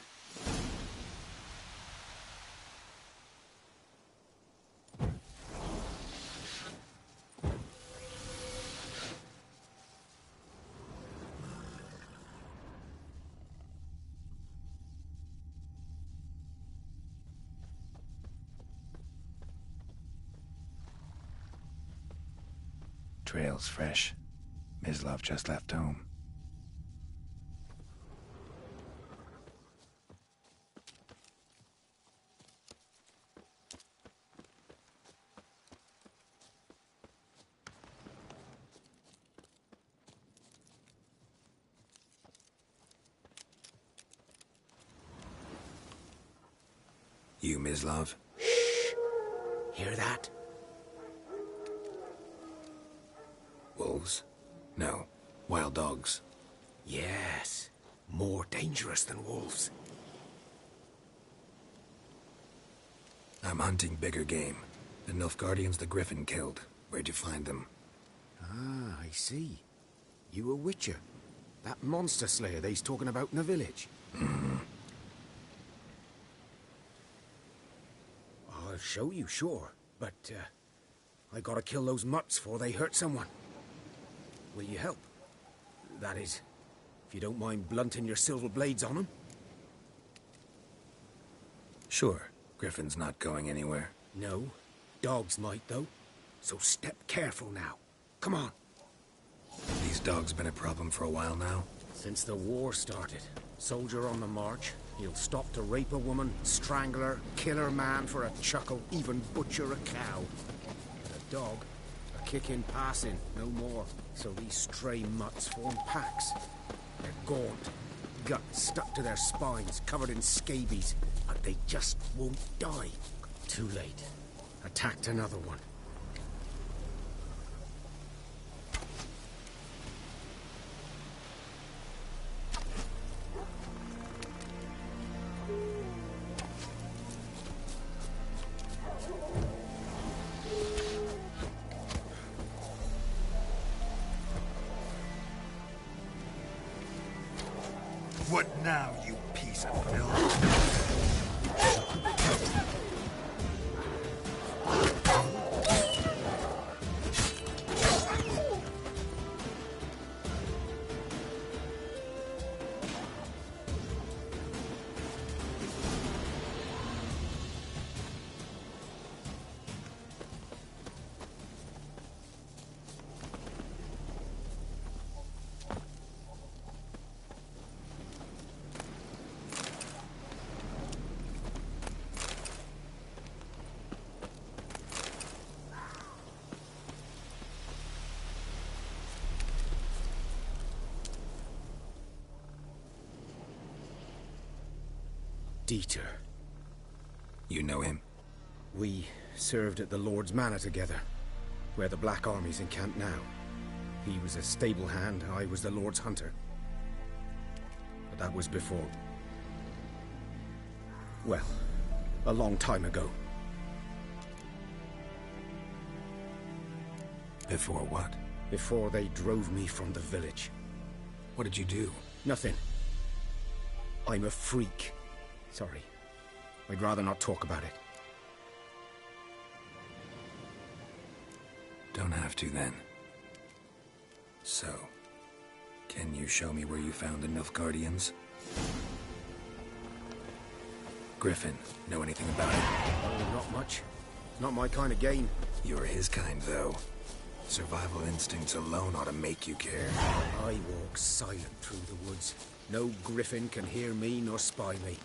Trail's fresh. Mislov just left home. You, Mislav? Hear that? Wolves? No. Wild dogs. Yes. More dangerous than wolves. I'm hunting bigger game. The Nilfgaardians the Griffin killed. Where'd you find them? Ah, I see. You a witcher. That monster slayer they's talking about in the village. I'll show you, sure. But, I gotta kill those mutts before they hurt someone. Will you help? That is, if you don't mind blunting your silver blades on them. Sure. Griffin's not going anywhere. No. Dogs might, though. So step careful now. Come on. These dogs been a problem for a while now? Since the war started. Soldier on the march. He'll stop to rape a woman, strangle her, kill her man for a chuckle, even butcher a cow. But a dog, a kick in passing, no more. So these stray mutts form packs. They're gaunt, guts stuck to their spines, covered in scabies, but they just won't die. Too late. Attacked another one. What now, you piece of filth? Dieter. You know him? We served at the Lord's Manor together, where the Black Army's encamped now. He was a stable hand, I was the Lord's hunter. But that was before... well, a long time ago. Before what? Before they drove me from the village. What did you do? Nothing. I'm a freak. Sorry. I'd rather not talk about it. Don't have to, then. So, can you show me where you found the Nilfgaardians? Griffin, know anything about it? Oh, not much. Not my kind of game. You're his kind, though. Survival instincts alone ought to make you care. I walk silent through the woods. No griffin can hear me nor spy me.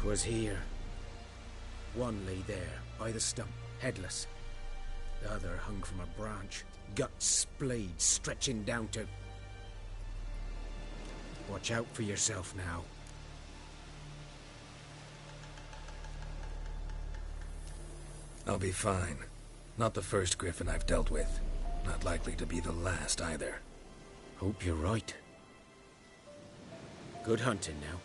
'Twas here. One lay there, by the stump, headless. The other hung from a branch, guts splayed, stretching down to... Watch out for yourself now. I'll be fine. Not the first griffin I've dealt with. Not likely to be the last, either. Hope you're right. Good hunting now.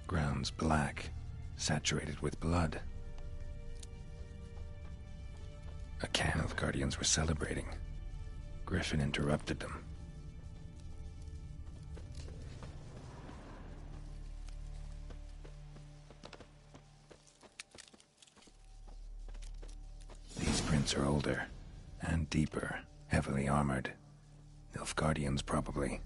Ground's black, saturated with blood. A can of Guardians were celebrating. Griffin interrupted them. These prints are older, and deeper, heavily armored. Nilfgaardians, probably.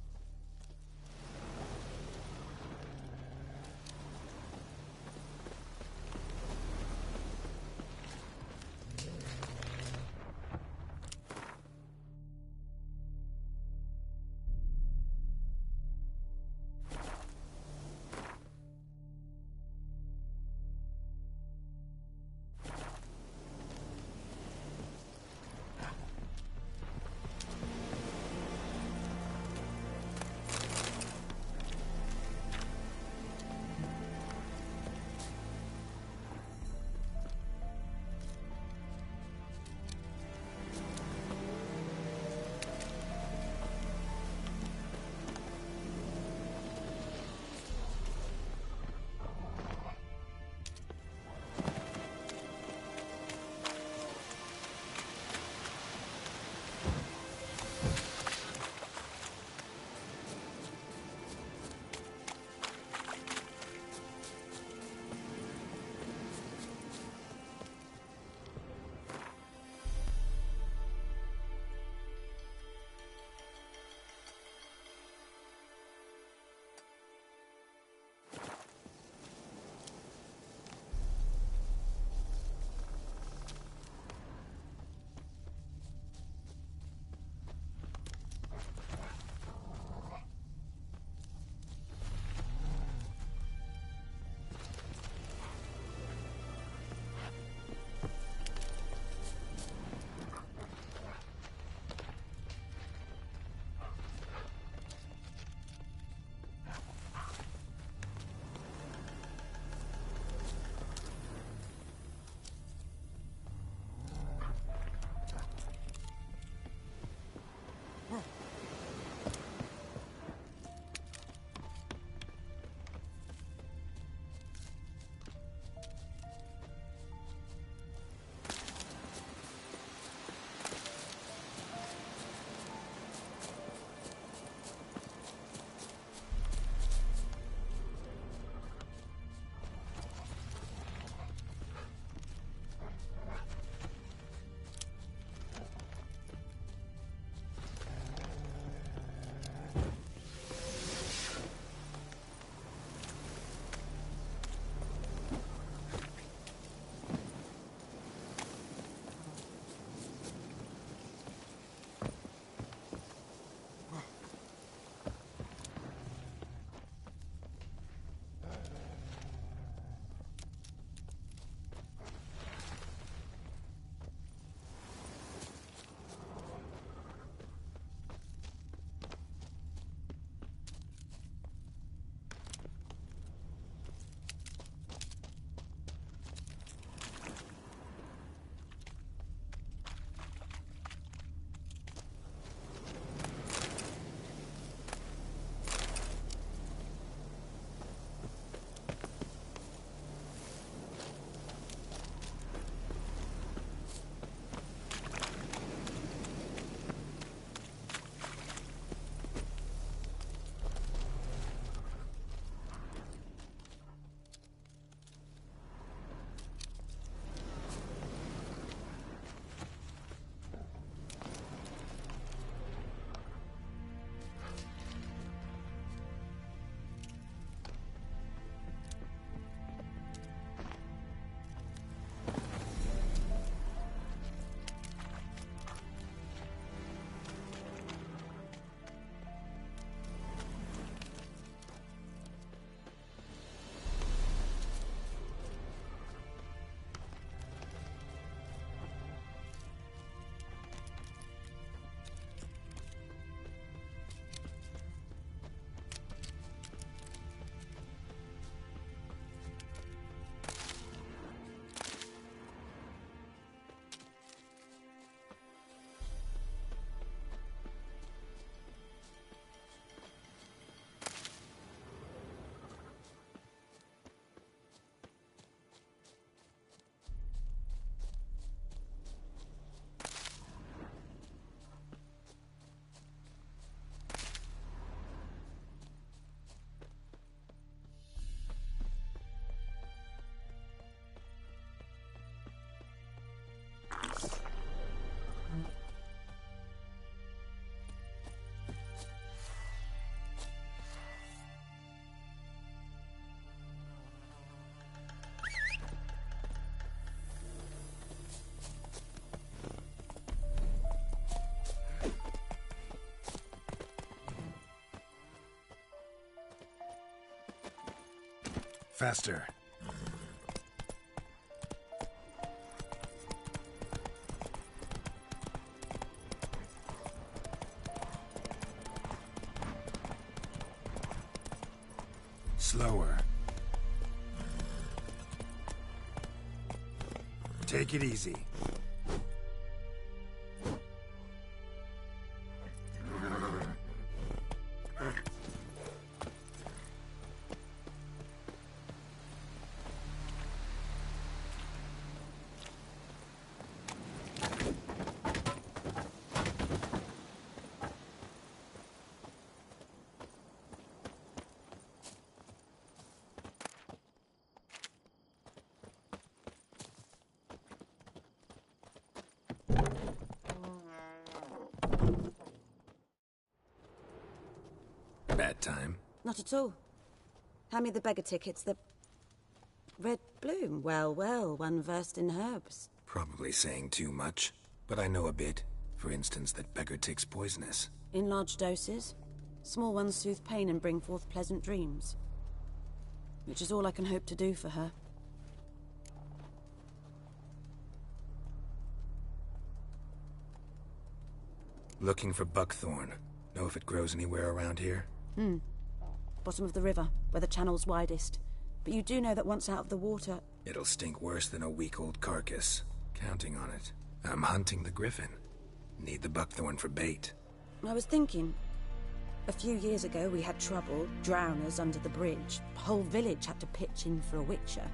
Faster. Slower. Take it easy. Bad time. Not at all. Hand me the beggar tickets, the... Red bloom. Well, well, one versed in herbs. Probably saying too much, but I know a bit. For instance, that beggar tick's poisonous. In large doses. Small ones soothe pain and bring forth pleasant dreams. Which is all I can hope to do for her. Looking for buckthorn. Know if it grows anywhere around here? Bottom of the river, where the channel's widest. But you do know that once out of the water... It'll stink worse than a week-old carcass. Counting on it. I'm hunting the griffin. Need the buckthorn for bait. I was thinking... A few years ago we had trouble, drowners under the bridge. The whole village had to pitch in for a witcher.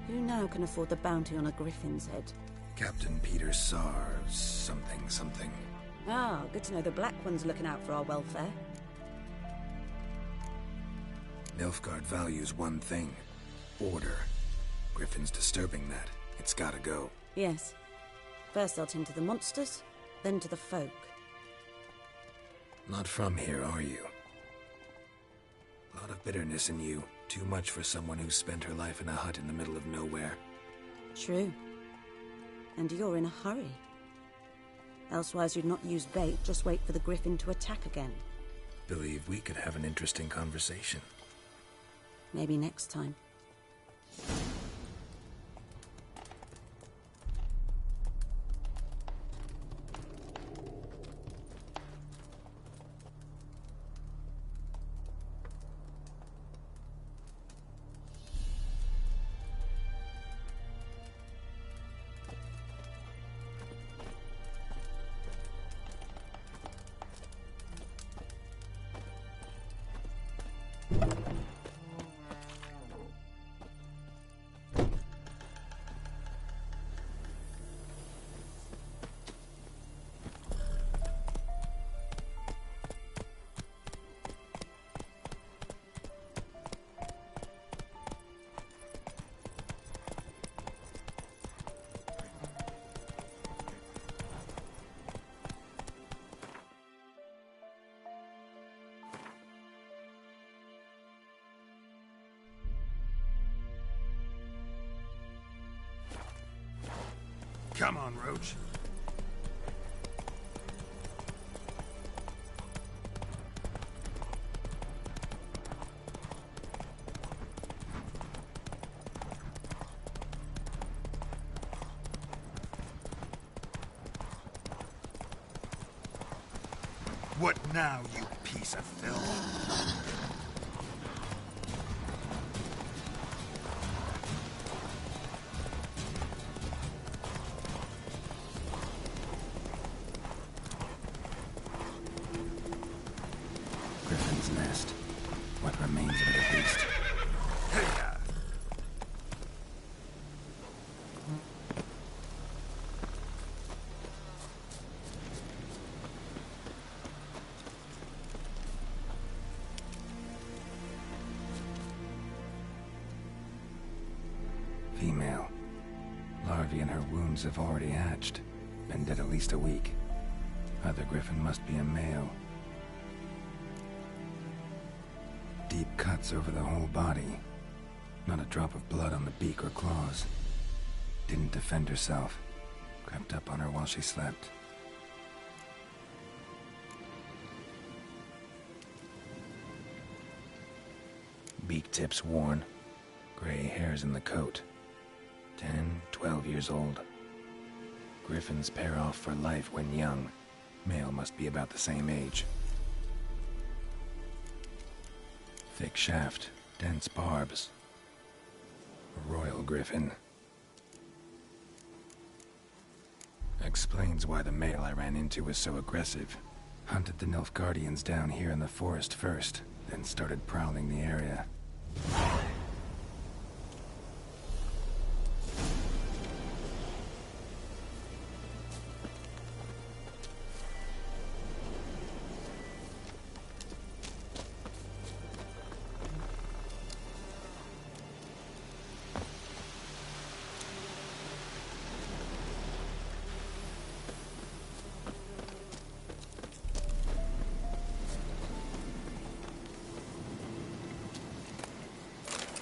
Who now can afford the bounty on a griffin's head? Captain Peter Sar... something. Ah, good to know the Black One's looking out for our welfare. Nilfgaard values one thing. Order. Griffin's disturbing that. It's gotta go. Yes. First I'll tend to the monsters, then to the folk. Not from here, are you? A lot of bitterness in you. Too much for someone who spent her life in a hut in the middle of nowhere. True. And you're in a hurry. Elsewise you'd not use bait, just wait for the griffin to attack again. Believe we could have an interesting conversation. Maybe next time. Come on, Roach. What now, you piece of filth? Griffin's nest. What remains of it, at least. Hey-ya! Female. Larvae in her wounds have already hatched. Been dead at least a week. Other griffin must be a male. Deep cuts over the whole body. Not a drop of blood on the beak or claws. Didn't defend herself. Crept up on her while she slept. Beak tips worn. Gray hairs in the coat. 10, 12 years old. Griffins pair off for life when young. Male must be about the same age. Thick shaft, dense barbs. A royal griffin. Explains why the male I ran into was so aggressive. Hunted the Nilfgaardians down here in the forest first, then started prowling the area.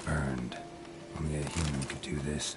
Burned. Only a human could do this.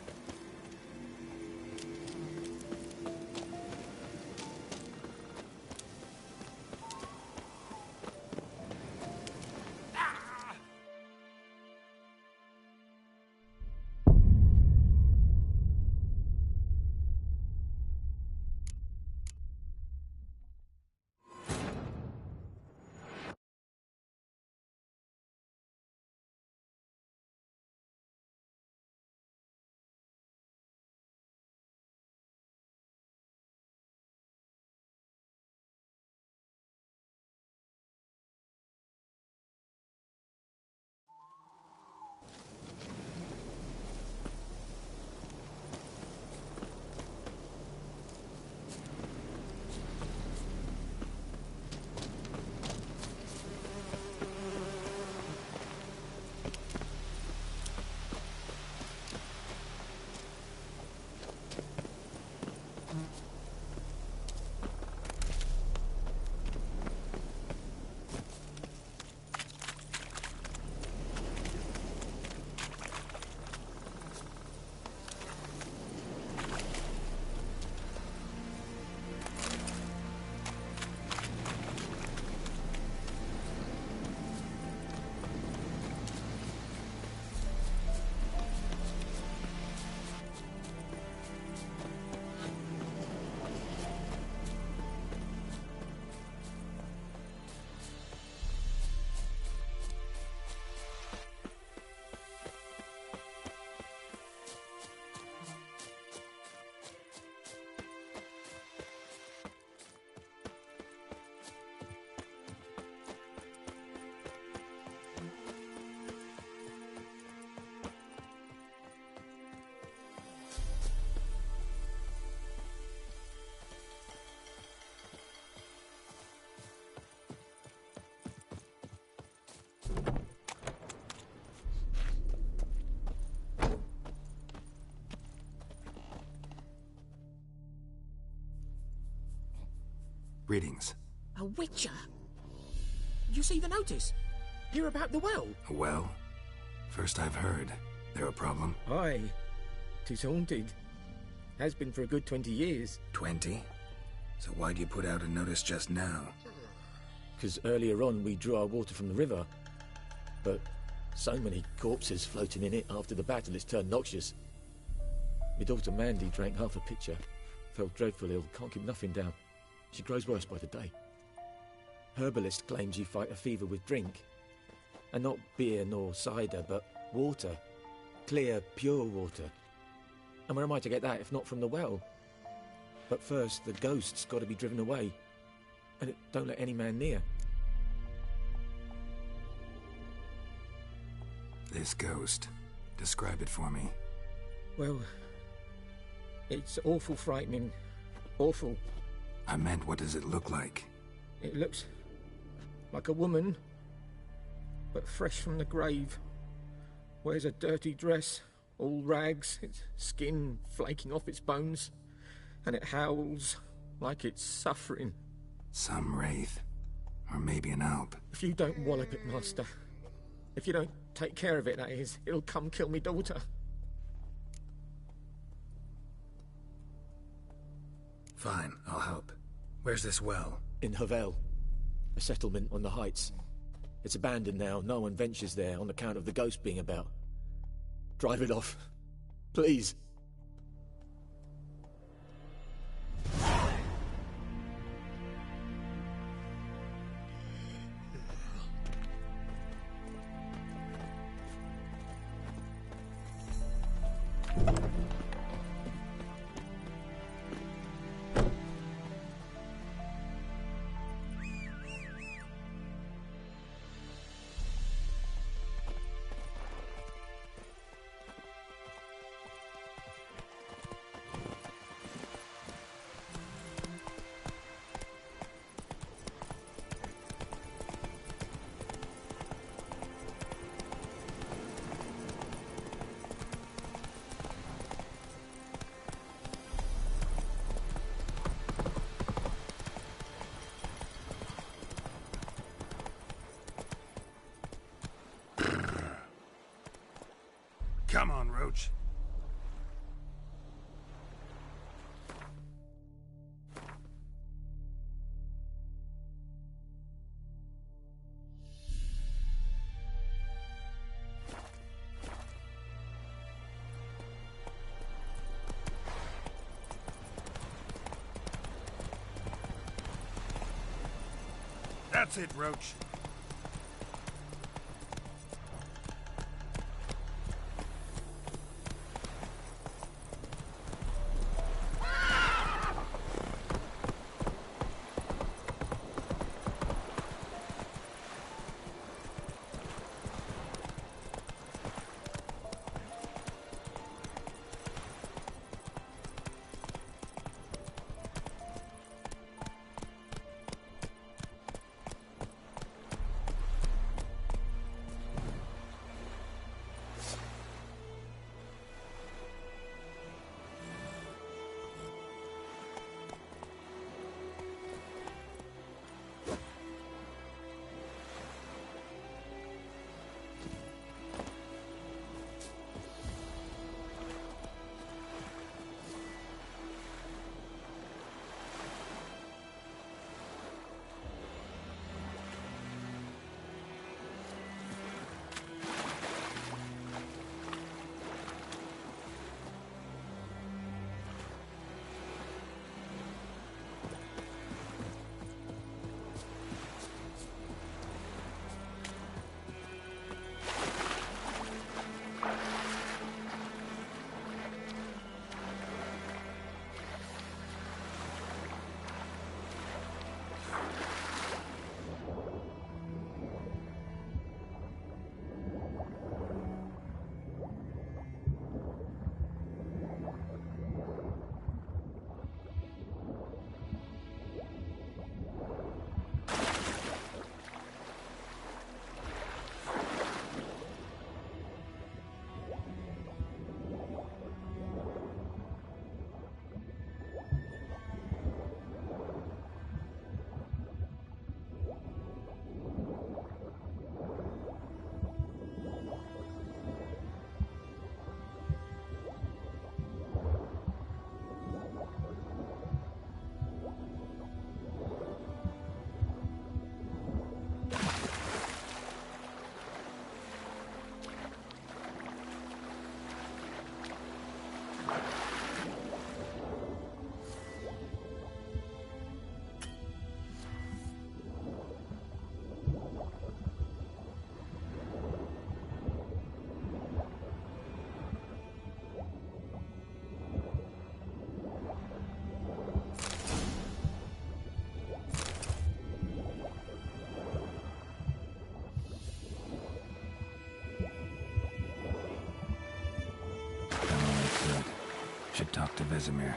Greetings. A witcher? You see the notice? Hear about the well? A well? First I've heard. There a problem? Aye. 'Tis haunted. Has been for a good 20 years. 20? So why'd you put out a notice just now? 'Cause earlier on we drew our water from the river. But so many corpses floating in it after the battle it's turned noxious. My daughter Mandy drank half a pitcher. Fell dreadful ill, can't keep nothing down. She grows worse by the day. Herbalist claims you fight a fever with drink. And not beer nor cider, but water. Clear, pure water. And where am I to get that if not from the well? But first, the ghost's got to be driven away. And it don't let any man near. This ghost. Describe it for me. Well, it's awful frightening. Awful. I meant, what does it look like? It looks like a woman, but fresh from the grave. Wears a dirty dress, all rags, its skin flaking off its bones, and it howls like it's suffering. Some wraith. Or maybe an alp. If you don't wallop it, Master, if you don't take care of it, that is, it'll come kill me daughter. Fine, I'll help. Where's this well? In Havel, a settlement on the heights. It's abandoned now, no one ventures there on account of the ghost being about. Drive it off. Please. Come on, Roach. That's it, Roach. Should talk to Vesemir.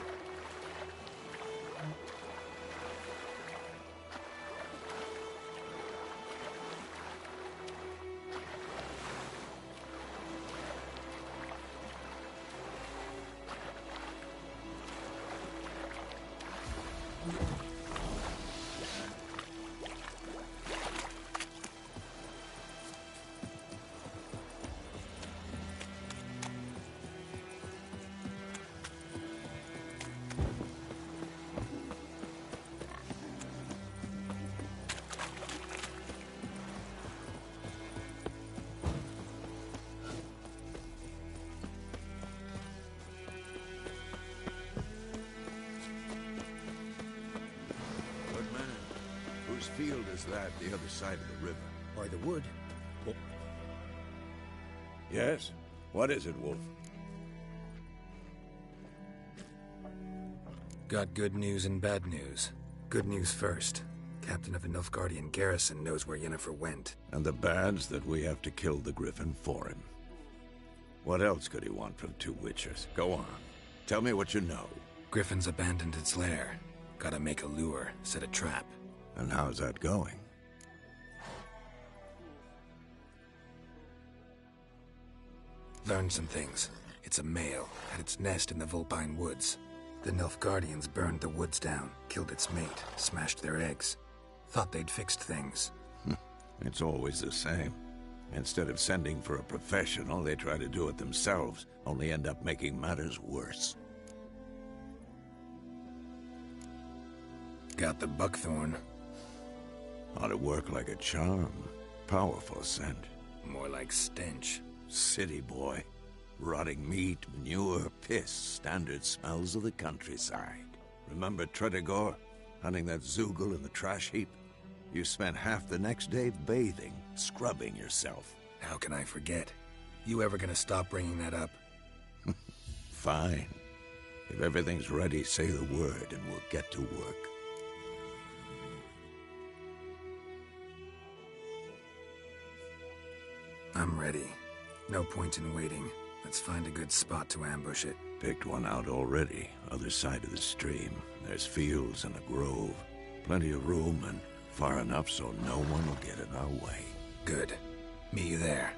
field is that the other side of the river? By the wood. What? Yes? What is it, Wolf? Got good news and bad news. Good news first. Captain of the Nilfgaardian garrison knows where Yennefer went. And the bad's that we have to kill the Griffin for him. What else could he want from two Witchers? Go on. Tell me what you know. Griffin's abandoned its lair. Gotta make a lure, set a trap. And how's that going? Learned some things. It's a male, had its nest in the Vulpine Woods. The Nilfgaardians burned the woods down, killed its mate, smashed their eggs. Thought they'd fixed things. It's always the same. Instead of sending for a professional, they try to do it themselves, only end up making matters worse. Got the buckthorn. Ought to work like a charm. Powerful scent. More like stench. City boy. Rotting meat, manure, piss, standard smells of the countryside. Remember Tretogor? Hunting that Zoogle in the trash heap? You spent half the next day bathing, scrubbing yourself. How can I forget? You ever gonna stop bringing that up? Fine. If everything's ready, say the word and we'll get to work. I'm ready. No point in waiting. Let's find a good spot to ambush it. Picked one out already, other side of the stream. There's fields and a grove. Plenty of room and far enough so no one will get in our way. Good. Meet you there.